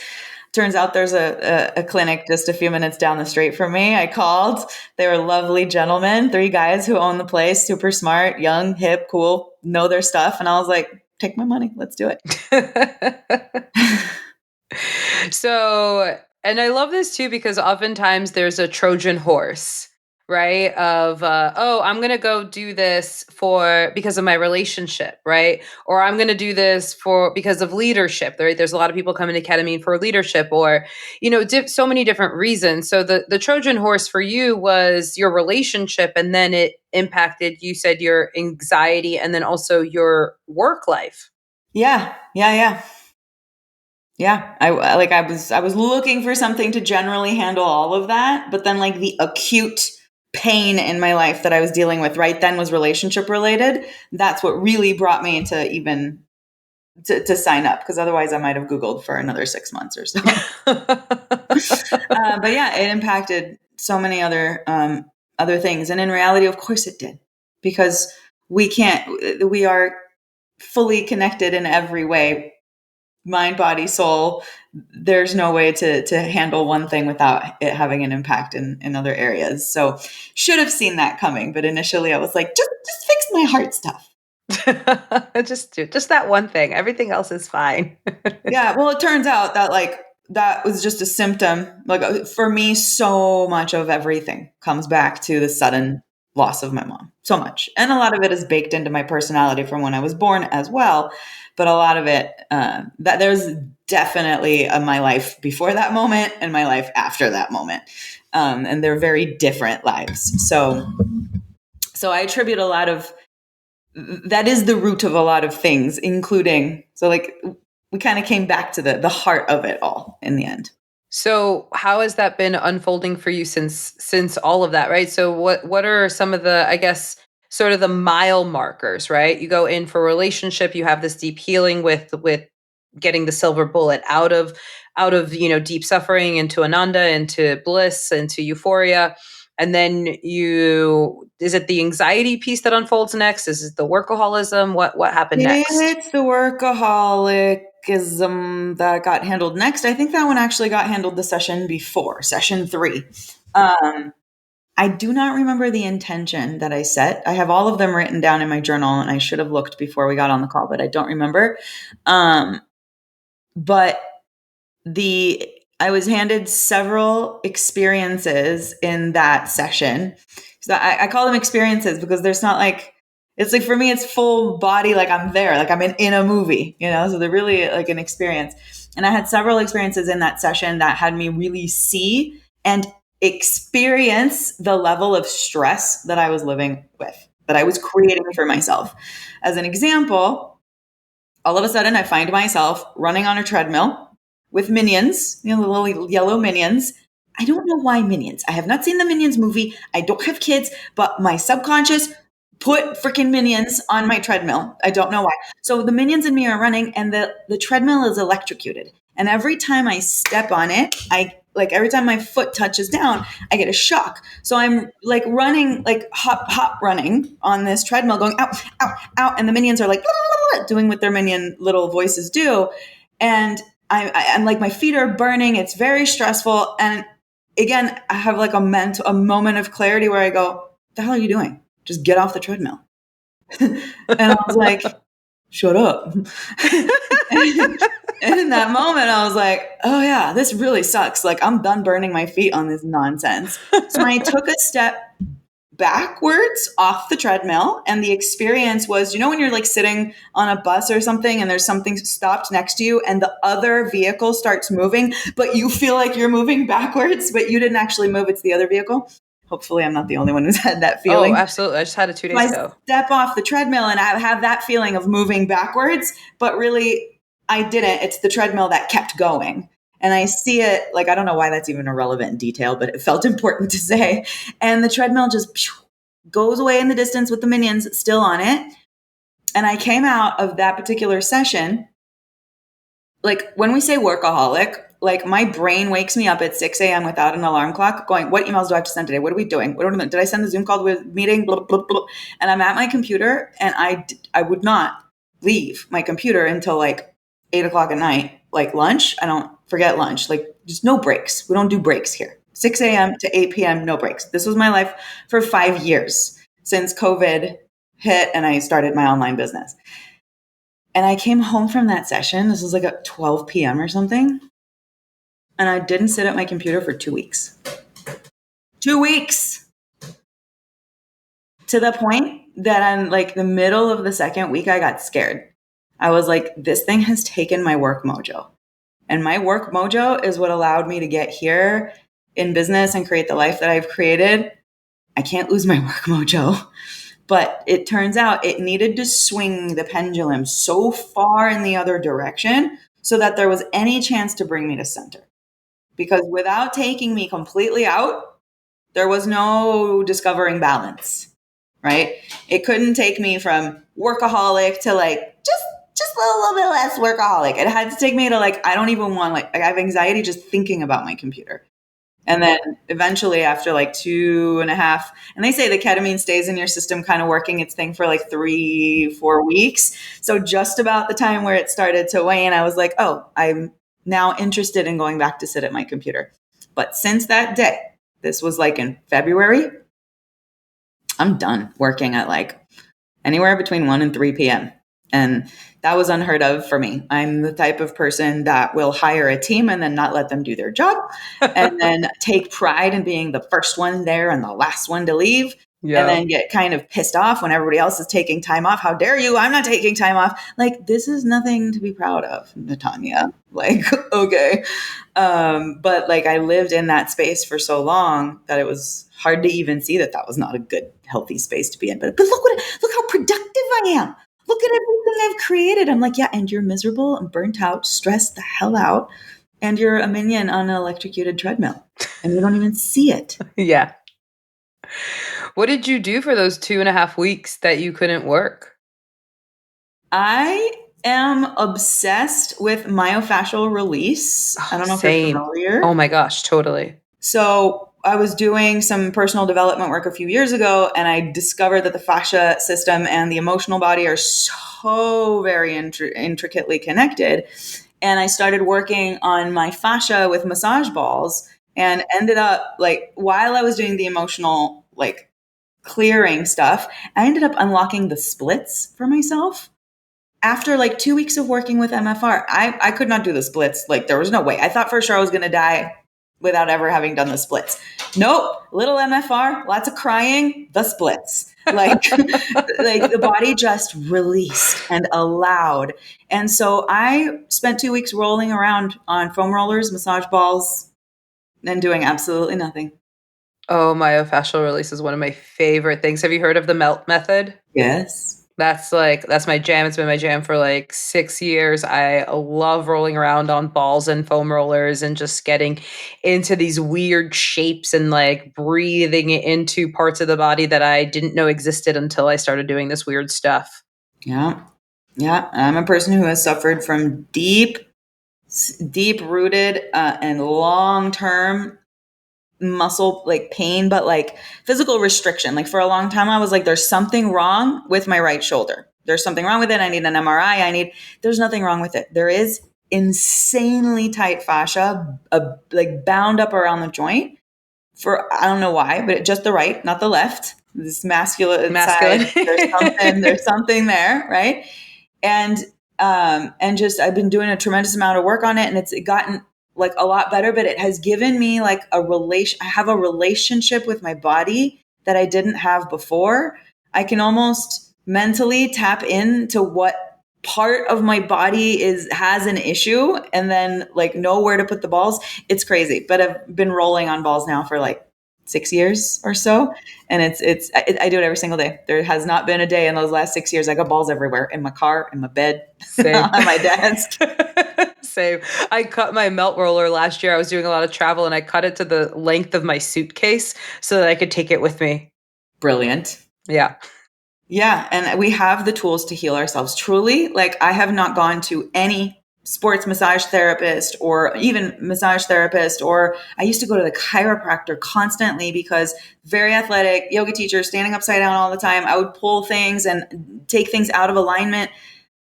Turns out there's a clinic just a few minutes down the street from me. I called. They were lovely gentlemen, 3 guys who own the place, super smart, young, hip, cool, know their stuff. And I was like, take my money. Let's do it. So, and I love this too, because oftentimes there's a Trojan horse, right? Of, oh, I'm going to go do this because of my relationship, right? Or I'm going to do this because of leadership, right? There's a lot of people coming to ketamine for leadership or, so many different reasons. So the Trojan horse for you was your relationship, and then it impacted, you said, your anxiety and then also your work life. Yeah. I was looking for something to generally handle all of that, but then like the acute pain in my life that I was dealing with right then was relationship related. That's what really brought me to even to sign up, because otherwise I might have Googled for another 6 months or so. But yeah, it impacted so many other things, and in reality, of course, it did, because we are fully connected in every way. Mind, body, soul. There's no way to handle one thing without it having an impact in other areas. So should have seen that coming. But initially I was like, just fix my heart stuff. just that one thing. Everything else is fine. Yeah. Well, it turns out that that was just a symptom. Like for me, so much of everything comes back to the sudden loss of my mom. So much. And a lot of it is baked into my personality from when I was born as well. But a lot of it, that there's definitely my life before that moment and my life after that moment. And they're very different lives. So I attribute a lot of, that is the root of a lot of things, including, so like we kind of came back to the heart of it all in the end. So how has that been unfolding for you since all of that, right? So what are some of the, I guess, sort of the mile markers, right? You go in for a relationship, you have this deep healing with getting the silver bullet out of deep suffering into ananda, into bliss, into euphoria. And then is it the anxiety piece that unfolds next? Is it the workaholism? What happened next? It's the workaholicism that got handled next. I think that one actually got handled the session before, session 3. I do not remember the intention that I set. I have all of them written down in my journal, and I should have looked before we got on the call, but I don't remember. But I was handed several experiences in that session. So I call them experiences because there's not like, it's like, for me, it's full body. Like I'm there, like I'm in a movie, so they're really like an experience. And I had several experiences in that session that had me really see and experience the level of stress that I was living with, that I was creating for myself. As an example, all of a sudden I find myself running on a treadmill with minions, the little yellow minions. I don't know why minions. I have not seen the Minions movie. I don't have kids, but my subconscious put freaking minions on my treadmill. I don't know why. So the minions and me are running, and the treadmill is electrocuted. And every time I step on it, every time my foot touches down, I get a shock. So I'm like running, like hop running on this treadmill, going out, out, out, and the minions are like doing what their minion little voices do, and I'm like, my feet are burning. It's very stressful, and again, I have like a moment of clarity where I go, "What the hell are you doing? Just get off the treadmill." And I was like, "Shut up." And in that moment, I was like, oh yeah, this really sucks. Like, I'm done burning my feet on this nonsense. So I took a step backwards off the treadmill, and the experience was, when you're like sitting on a bus or something and there's something stopped next to you and the other vehicle starts moving, but you feel like you're moving backwards, but you didn't actually move. It's the other vehicle. Hopefully I'm not the only one who's had that feeling. Oh, absolutely. I just had it 2 days ago. I step off the treadmill and I have that feeling of moving backwards, but really I didn't. It's the treadmill that kept going. And I see it, like, I don't know why that's even a relevant detail, but it felt important to say. And the treadmill just goes away in the distance with the minions still on it. And I came out of that particular session, like, when we say workaholic, like, my brain wakes me up at 6 a.m. without an alarm clock going, what emails do I have to send today? What are we doing? Did I send the Zoom call with meeting? Blah, blah, blah. And I'm at my computer, and I would not leave my computer until like 8 o'clock at night, like lunch. I don't forget lunch, like just no breaks. We don't do breaks here. 6 a.m. to 8 p.m., no breaks. This was my life for 5 years since COVID hit and I started my online business. And I came home from that session. This was like at 12 p.m. or something. And I didn't sit at my computer for 2 weeks. 2 weeks. To the point that on like the middle of the second week, I got scared. I was like, this thing has taken my work mojo. And my work mojo is what allowed me to get here in business and create the life that I've created. I can't lose my work mojo. But it turns out it needed to swing the pendulum so far in the other direction so that there was any chance to bring me to center. Because without taking me completely out, there was no discovering balance, right? It couldn't take me from workaholic to like just a little bit less workaholic. It had to take me to like, I don't even want, like, I have anxiety just thinking about my computer. And then eventually after like 2.5, and they say the ketamine stays in your system kind of working its thing for like 3-4 weeks. So just about the time where it started to wane, I was like, oh, I'm now interested in going back to sit at my computer. But since that day, this was like in February, I'm done working at like anywhere between 1 and 3 p.m. And that was unheard of for me. I'm the type of person that will hire a team and then not let them do their job and then take pride in being the first one there and the last one to leave. Yeah. And then get kind of pissed off when everybody else is taking time off. How dare you? I'm not taking time off. Like, this is nothing to be proud of, Nathania. Like, okay. But like, I lived in that space for so long that it was hard to even see that that was not a good, healthy space to be in. But look how productive I am. Look at everything I've created. I'm like, yeah, and you're miserable and burnt out, stressed the hell out, and you're a minion on an electrocuted treadmill, and you don't even see it. Yeah. What did you do for those 2.5 weeks that you couldn't work? I am obsessed with myofascial release. I don't know if you're familiar. Oh my gosh, totally. So I was doing some personal development work a few years ago, and I discovered that the fascia system and the emotional body are so very intricately connected. And I started working on my fascia with massage balls and ended up, like, while I was doing the emotional, like, clearing stuff, I ended up unlocking the splits for myself. After like 2 weeks of working with MFR, I could not do the splits. Like, there was no way. I thought for sure I was going to die without ever having done the splits. Nope. Little MFR, lots of crying, the splits. Like, like the body just released and allowed. And so I spent 2 weeks rolling around on foam rollers, massage balls, and doing absolutely nothing. Oh, myofascial release is one of my favorite things. Have you heard of the melt method? Yes. That's my jam. It's been my jam for like 6 years. I love rolling around on balls and foam rollers and just getting into these weird shapes and like breathing into parts of the body that I didn't know existed until I started doing this weird stuff. Yeah. Yeah. I'm a person who has suffered from deep rooted and long term muscle like pain, but like physical restriction. Like for a long time, I was like, there's something wrong with my right shoulder. There's something wrong with it. I need an MRI. There's nothing wrong with it. There is insanely tight fascia, like bound up around the joint for, I don't know why, but just the right, not the left, this masculine Masculine. side. There's something there. Right. And just I've been doing a tremendous amount of work on it, and it's gotten like a lot better, but it has given me like I have a relationship with my body that I didn't have before. I can almost mentally tap into what part of my body has an issue and then like know where to put the balls. It's crazy, but I've been rolling on balls now for like 6 years or so. And I do it every single day. There has not been a day in those last 6 years. I got balls everywhere, in my car, in my bed, Same. on my desk. Same. I cut my melt roller last year. I was doing a lot of travel and I cut it to the length of my suitcase so that I could take it with me. Brilliant. Yeah. Yeah. And we have the tools to heal ourselves. Truly, like I have not gone to any sports massage therapist or even massage therapist, or I used to go to the chiropractor constantly because very athletic yoga teacher, standing upside down all the time. I would pull things and take things out of alignment.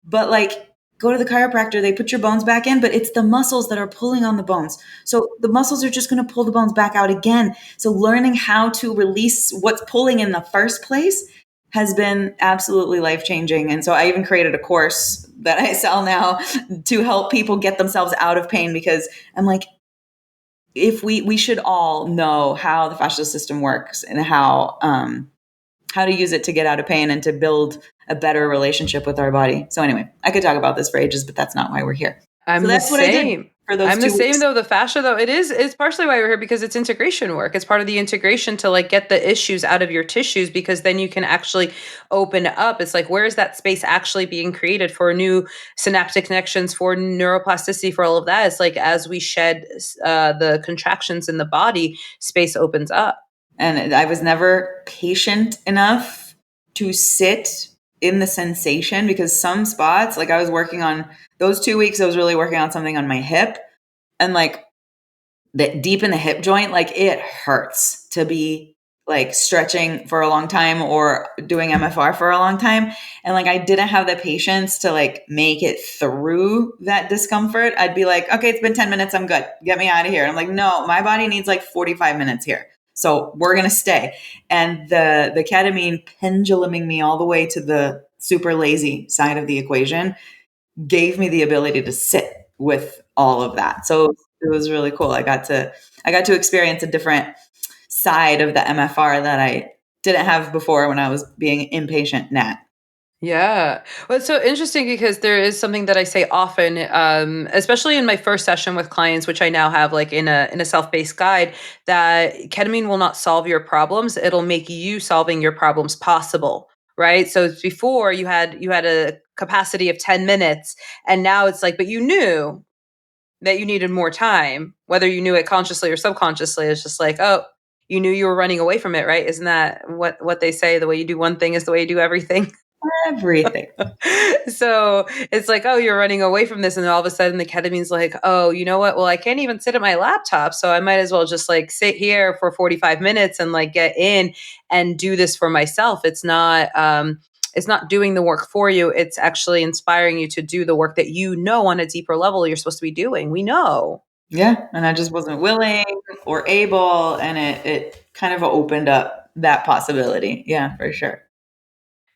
But like, go to the chiropractor, they put your bones back in, but it's the muscles that are pulling on the bones. So the muscles are just going to pull the bones back out again. So learning how to release what's pulling in the first place has been absolutely life-changing. And so I even created a course that I sell now to help people get themselves out of pain, because I'm like, if we should all know how the fascial system works and how to use it to get out of pain and to build a better relationship with our body. So anyway, I could talk about this for ages, but that's not why we're here. So I'm the that's what I did same. for those I'm the 2 same weeks. though. The fascia though, it's partially why we're here because it's integration work. It's part of the integration to like get the issues out of your tissues because then you can actually open up. It's like, where is that space actually being created for new synaptic connections, for neuroplasticity, for all of that? It's like as we shed the contractions in the body, space opens up. And I was never patient enough to sit in the sensation, because some spots, like I was working on those 2 weeks, I was really working on something on my hip, and like the deep in the hip joint, like it hurts to be like stretching for a long time or doing MFR for a long time. And like I didn't have the patience to like make it through that discomfort. I'd be like, okay, it's been 10 minutes, I'm good. Get me out of here. And I'm like, no, my body needs like 45 minutes here. So we're gonna stay. And the ketamine penduluming me all the way to the super lazy side of the equation gave me the ability to sit with all of that. So it was really cool. I got to experience a different side of the MFR that I didn't have before when I was being impatient Nat. Yeah. Well, it's so interesting because there is something that I say often, especially in my first session with clients, which I now have like in a self-paced guide, that ketamine will not solve your problems. It'll make you solving your problems possible. Right. So before you had a capacity of 10 minutes and now it's like, but you knew that you needed more time, whether you knew it consciously or subconsciously. It's just like, oh, you knew you were running away from it, right? Isn't that what they say? The way you do one thing is the way you do everything. Everything. So it's like, oh, you're running away from this. And then all of a sudden the ketamine's like, oh, you know what? Well, I can't even sit at my laptop. So I might as well just like sit here for 45 minutes and like get in and do this for myself. It's not doing the work for you. It's actually inspiring you to do the work that you know on a deeper level you're supposed to be doing. We know. Yeah. And I just wasn't willing or able. And it kind of opened up that possibility. Yeah, for sure.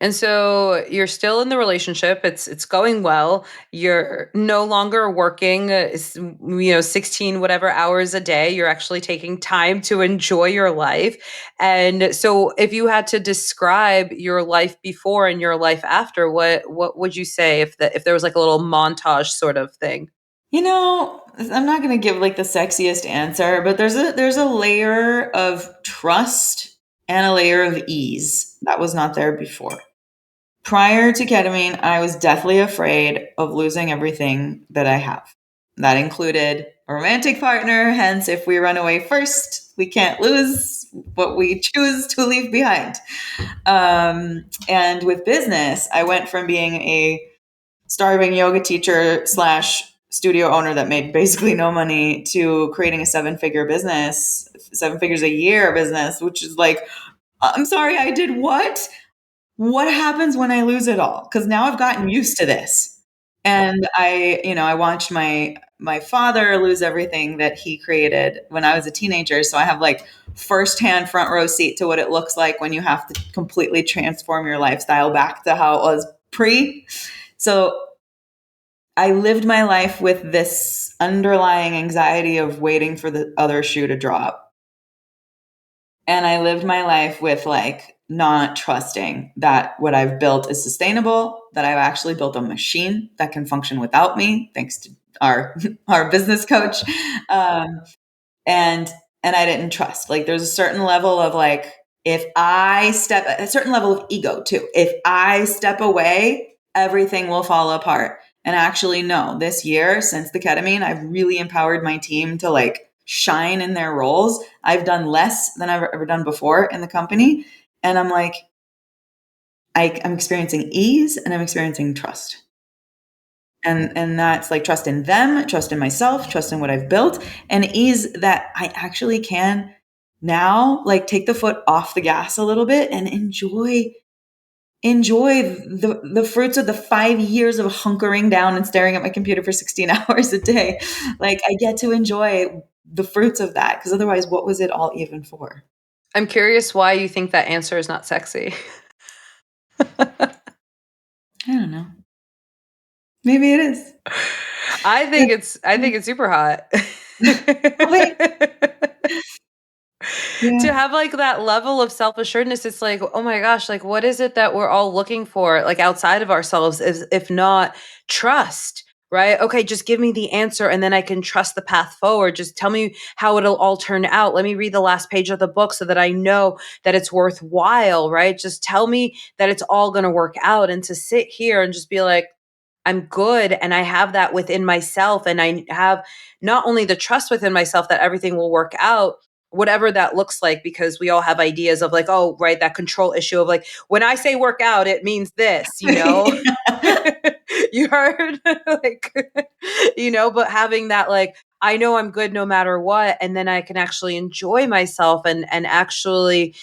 And so you're still in the relationship. It's going well. You're no longer working 16 whatever hours a day. You're actually taking time to enjoy your life. And so if you had to describe your life before and your life after, what would you say if there was like a little montage sort of thing? I'm not going to give like the sexiest answer, but there's a layer of trust and a layer of ease that was not there before. Prior to ketamine, I was deathly afraid of losing everything that I have. That included a romantic partner, hence, if we run away first, we can't lose what we choose to leave behind. And with business, I went from being a starving yoga teacher slash studio owner that made basically no money to creating a 7-figure business, 7 figures a year business, which is like, I'm sorry, I did what? What happens when I lose it all? Because now I've gotten used to this. And I watched my father lose everything that he created when I was a teenager. So I have like firsthand front row seat to what it looks like when you have to completely transform your lifestyle back to how it was pre. So I lived my life with this underlying anxiety of waiting for the other shoe to drop. And I lived my life with like not trusting that what I've built is sustainable, that I've actually built a machine that can function without me, thanks to our our business coach. Um, and and I didn't trust. Like there's a certain level of like, if I step, a certain level of ego too. If I step away, everything will fall apart. And actually, no, this year since the ketamine, I've really empowered my team to like shine in their roles. I've done less than I've ever done before in the company. And I'm like, I'm experiencing ease and I'm experiencing trust. And that's like trust in them, trust in myself, trust in what I've built, and ease that I actually can now like take the foot off the gas a little bit and enjoy the fruits of the 5 years of hunkering down and staring at my computer for 16 hours a day. Like I get to enjoy the fruits of that, because otherwise what was it all even for? I'm curious why you think that answer is not sexy. I don't know. Maybe it is. I think it's super hot. Wait. To Yeah. have like that level of self-assuredness, it's like, oh my gosh, like what is it that we're all looking for, like outside of ourselves, is if not trust, right? Okay, just give me the answer and then I can trust the path forward. Just tell me how it'll all turn out. Let me read the last page of the book so that I know that it's worthwhile, right? Just tell me that it's all going to work out. And to sit here and just be like, I'm good and I have that within myself, and I have not only the trust within myself that everything will work out, whatever that looks like, because we all have ideas of like, oh, right, that control issue of like, when I say work out, it means this, you know? You heard? Like, but having that like, I know I'm good no matter what, and then I can actually enjoy myself and actually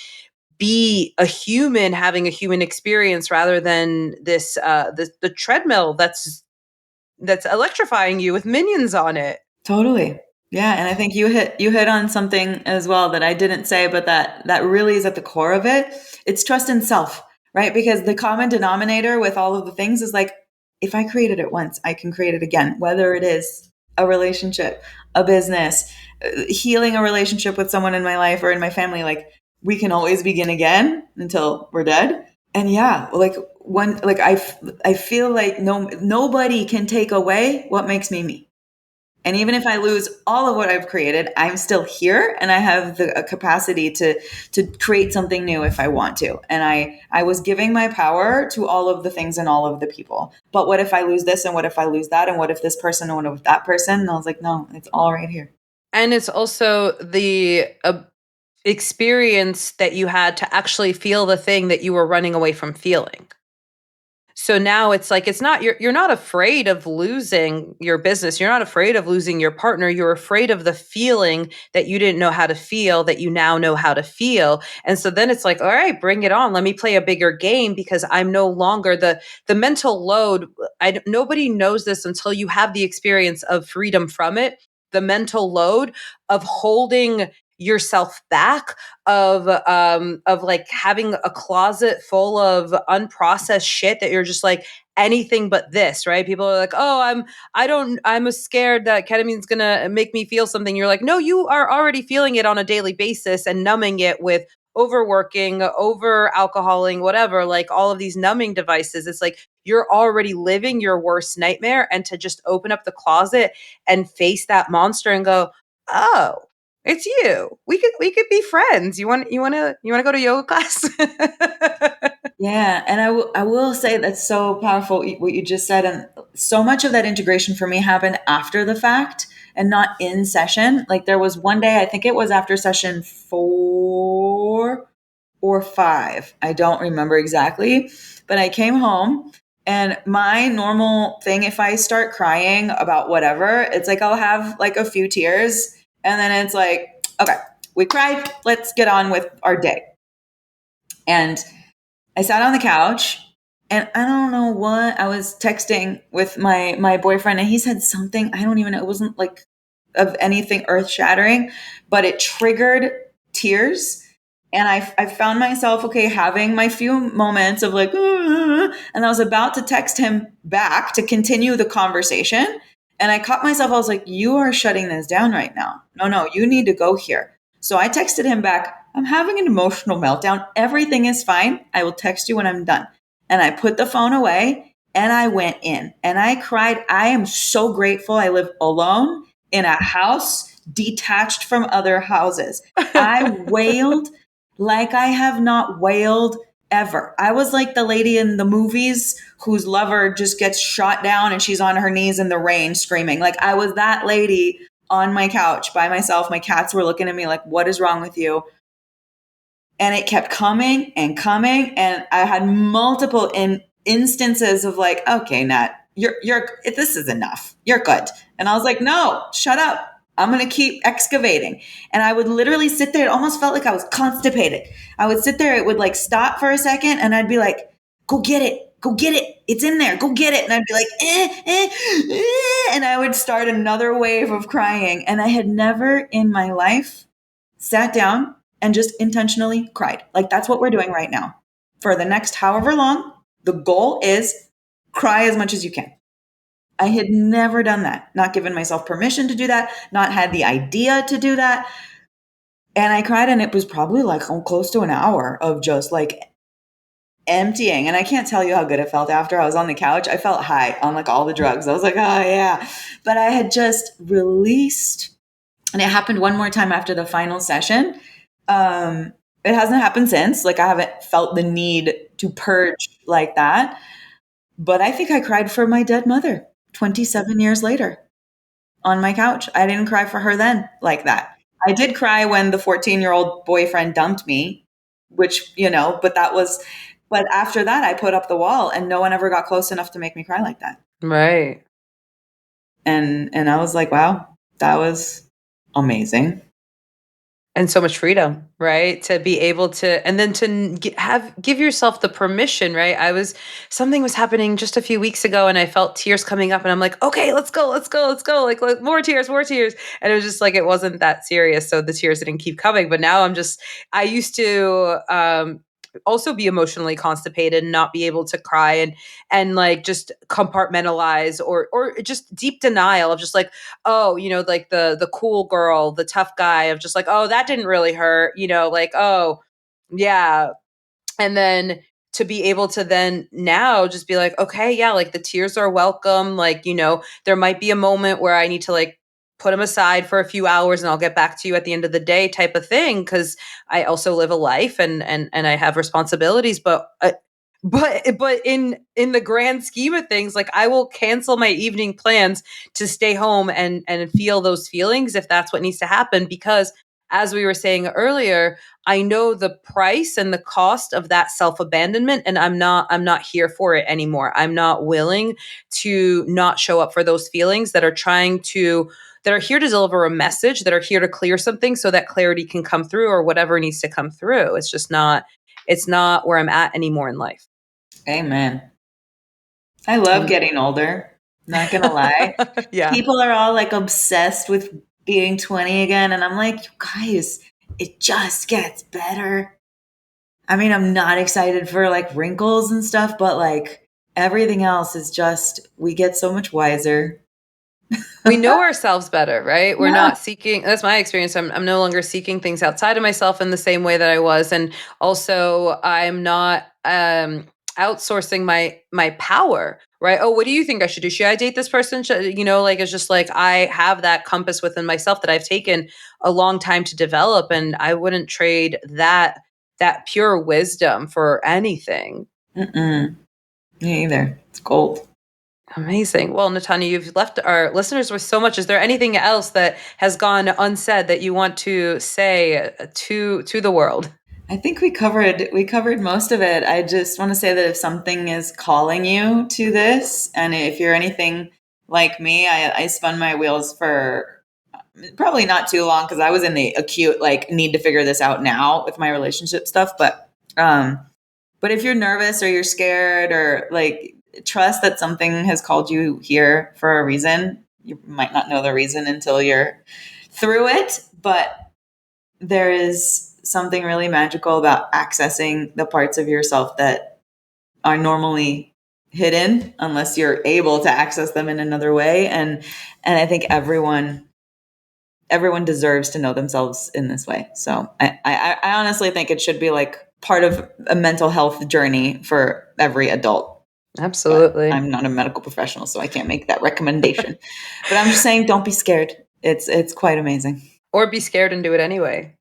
be a human having a human experience rather than this the treadmill that's electrifying you with minions on it. Totally. Yeah, and I think you hit on something as well that I didn't say, but that really is at the core of it. It's trust in self, right? Because the common denominator with all of the things is like, if I created it once, I can create it again, whether it is a relationship, a business, healing a relationship with someone in my life or in my family. Like we can always begin again until we're dead. And yeah, like I feel like nobody can take away what makes me me. And even if I lose all of what I've created, I'm still here and I have the capacity to create something new if I want to. And I was giving my power to all of the things and all of the people. But what if I lose this and what if I lose that and what if this person and what if that person? And I was like, no, it's all right here. And it's also the experience that you had to actually feel the thing that you were running away from feeling. So now it's like, it's not, you're not afraid of losing your business. You're not afraid of losing your partner. You're afraid of the feeling that you didn't know how to feel, that you now know how to feel. And so then it's like, all right, bring it on. Let me play a bigger game, because I'm no longer the mental load. Nobody knows this until you have the experience of freedom from it. The mental load of holding yourself back, of like having a closet full of unprocessed shit that you're just like, anything but this, right? People are like, oh, I'm scared that ketamine's gonna make me feel something. You're like, no, you are already feeling it on a daily basis and numbing it with overworking, over alcoholing, whatever, like all of these numbing devices. It's like you're already living your worst nightmare, and to just open up the closet and face that monster and go, oh, it's you. We could be friends. You want to go to yoga class? Yeah, and I will say that's so powerful what you just said, and so much of that integration for me happened after the fact and not in session. Like there was one day, I think it was after session 4 or 5. I don't remember exactly, but I came home and my normal thing, if I start crying about whatever, it's like I'll have like a few tears and then it's like, okay, we cried, let's get on with our day. And I sat on the couch and I don't know what I was texting with my boyfriend and he said something, I don't even know, it wasn't like of anything earth-shattering, but it triggered tears. And I found myself, okay, having my few moments of like, and I was about to text him back to continue the conversation. And I caught myself, I was like, you are shutting this down right now. No, you need to go here. So I texted him back, I'm having an emotional meltdown. Everything is fine. I will text you when I'm done. And I put the phone away and I went in and I cried. I am so grateful I live alone in a house detached from other houses. I wailed like I have not wailed ever. I was like the lady in the movies whose lover just gets shot down and she's on her knees in the rain screaming. Like I was that lady on my couch by myself. My cats were looking at me like, what is wrong with you? And it kept coming and coming. And I had multiple instances of like, okay, Nat, this is enough. You're good. And I was like, no, shut up. I'm going to keep excavating. And I would literally sit there. It almost felt like I was constipated. I would sit there. It would like stop for a second and I'd be like, go get it. Go get it. It's in there. Go get it. And I'd be like, and I would start another wave of crying. And I had never in my life sat down and just intentionally cried. Like that's what we're doing right now. For the next however long, the goal is cry as much as you can. I had never done that, not given myself permission to do that, not had the idea to do that. And I cried and it was probably like close to an hour of just like emptying. And I can't tell you how good it felt after I was on the couch. I felt high on like all the drugs. I was like, oh yeah. But I had just released, and it happened one more time after the final session. It hasn't happened since. Like I haven't felt the need to purge like that. But I think I cried for my dead mother 27 years later on my couch. I didn't cry for her then like that. I did cry when the 14-year-old boyfriend dumped me, which, but after that, I put up the wall and no one ever got close enough to make me cry like that. Right. And I was like, wow, that was amazing. And so much freedom, right? To be able to, and then to give yourself the permission, right? Something was happening just a few weeks ago and I felt tears coming up and I'm like, okay, let's go. Like more tears. And it was just like, it wasn't that serious. So the tears didn't keep coming. But now I used to, also be emotionally constipated and not be able to cry and like just compartmentalize or just deep denial of just like, oh, like the cool girl, the tough guy of just like, oh, that didn't really hurt, like, oh, yeah. And then to be able to then now just be like, okay, yeah, like the tears are welcome. Like, there might be a moment where I need to like put them aside for a few hours and I'll get back to you at the end of the day type of thing. Cause I also live a life and I have responsibilities, but in the grand scheme of things, like I will cancel my evening plans to stay home and feel those feelings if that's what needs to happen. Because as we were saying earlier, I know the price and the cost of that self-abandonment, and I'm not here for it anymore. I'm not willing to not show up for those feelings that are here to deliver a message, that are here to clear something so that clarity can come through or whatever needs to come through. It's not where I'm at anymore in life. Amen. I love getting older. Not gonna lie. Yeah. People are all like obsessed with being 20 again. And I'm like, you guys, it just gets better. I mean, I'm not excited for like wrinkles and stuff, but like everything else is just, we get so much wiser. We know ourselves better, right? We're Yeah. not seeking, that's my experience. I'm no longer seeking things outside of myself in the same way that I was. And also I'm not outsourcing my power, right? Oh, what do you think I should do? Should I date this person? Like it's just like I have that compass within myself that I've taken a long time to develop. And I wouldn't trade that pure wisdom for anything. Mm-mm. Me either. It's gold. Amazing. Well, Nathania, you've left our listeners with so much. Is there anything else that has gone unsaid that you want to say to the world? I think we covered most of it. I just want to say that if something is calling you to this, and if you're anything like me, I spun my wheels for probably not too long because I was in the acute like need to figure this out now with my relationship stuff. But if you're nervous or you're scared or like trust that something has called you here for a reason. You might not know the reason until you're through it, but there is something really magical about accessing the parts of yourself that are normally hidden unless you're able to access them in another way. And I think everyone deserves to know themselves in this way. So I honestly think it should be like part of a mental health journey for every adult. But Absolutely. I'm not a medical professional, so I can't make that recommendation. But I'm just saying, don't be scared. It's quite amazing. Or be scared and do it anyway.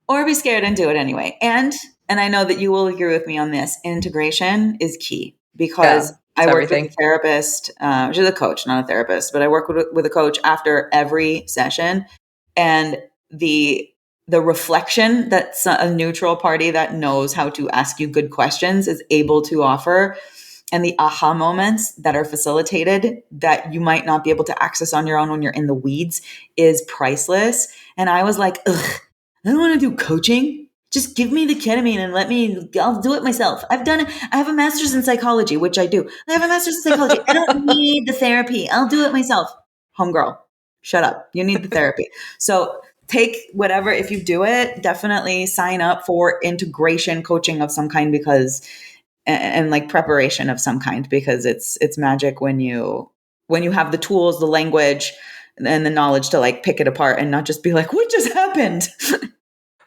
Or be scared and do it anyway. And I know that you will agree with me on this. Integration is key because Yeah, I it's worked with a everything. therapist. She's a coach, not a therapist, but I work with a coach after every session, and the the reflection that a neutral party that knows how to ask you good questions is able to offer, and the aha moments that are facilitated that you might not be able to access on your own when you're in the weeds is priceless. And I was like, ugh, I don't want to do coaching. Just give me the ketamine and I'll do it myself. I've done it. I have a master's in psychology, which I do. I have a master's in psychology. I don't need the therapy. I'll do it myself. Homegirl, shut up. You need the therapy. So take whatever, if you do it, definitely sign up for integration coaching of some kind and like preparation of some kind, because it's magic when you have the tools, the language, and the knowledge to like pick it apart and not just be like, what just happened?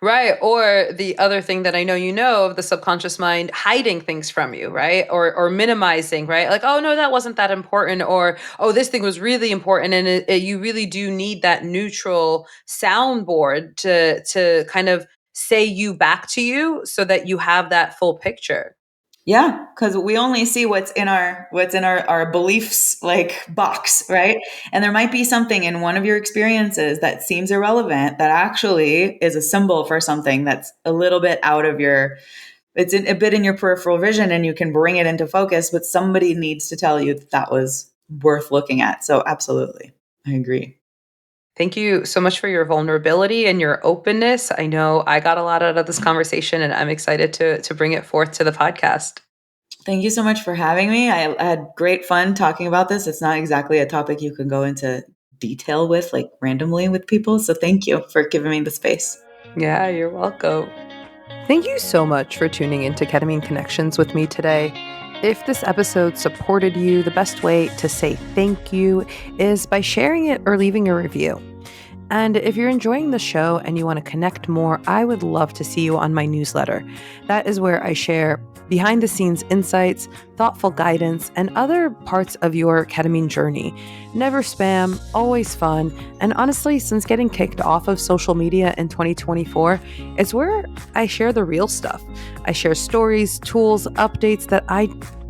Right. Or the other thing that I know of the subconscious mind hiding things from you, right? Or minimizing, right? Like, oh no, that wasn't that important, or oh, this thing was really important, and you really do need that neutral soundboard to kind of say you back to you so that you have that full picture. Yeah, because we only see what's in our beliefs like box, right? And there might be something in one of your experiences that seems irrelevant that actually is a symbol for something that's a little bit out of your, a bit in your peripheral vision, and you can bring it into focus, but somebody needs to tell you that that was worth looking at. So absolutely, I agree. Thank you so much for your vulnerability and your openness. I know I got a lot out of this conversation, and I'm excited to bring it forth to the podcast. Thank you so much for having me. I had great fun talking about this. It's not exactly a topic you can go into detail with, like randomly with people. So thank you for giving me the space. Yeah, you're welcome. Thank you so much for tuning into Ketamine Connections with me today. If this episode supported you, the best way to say thank you is by sharing it or leaving a review. And if you're enjoying the show and you want to connect more, I would love to see you on my newsletter. That is where I share behind the scenes insights, thoughtful guidance, and other parts of your ketamine journey. Never spam, always fun. And honestly, since getting kicked off of social media in 2024, it's where I share the real stuff. I share stories, tools, updates that I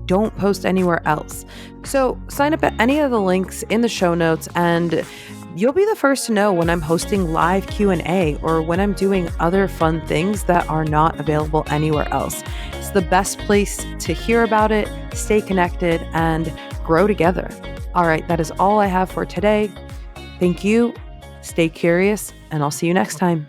don't post anywhere else. So sign up at any of the links in the show notes, and you'll be the first to know when I'm hosting live Q&A or when I'm doing other fun things that are not available anywhere else. It's the best place to hear about it, stay connected, and grow together. All right, that is all I have for today. Thank you. Stay curious, and I'll see you next time.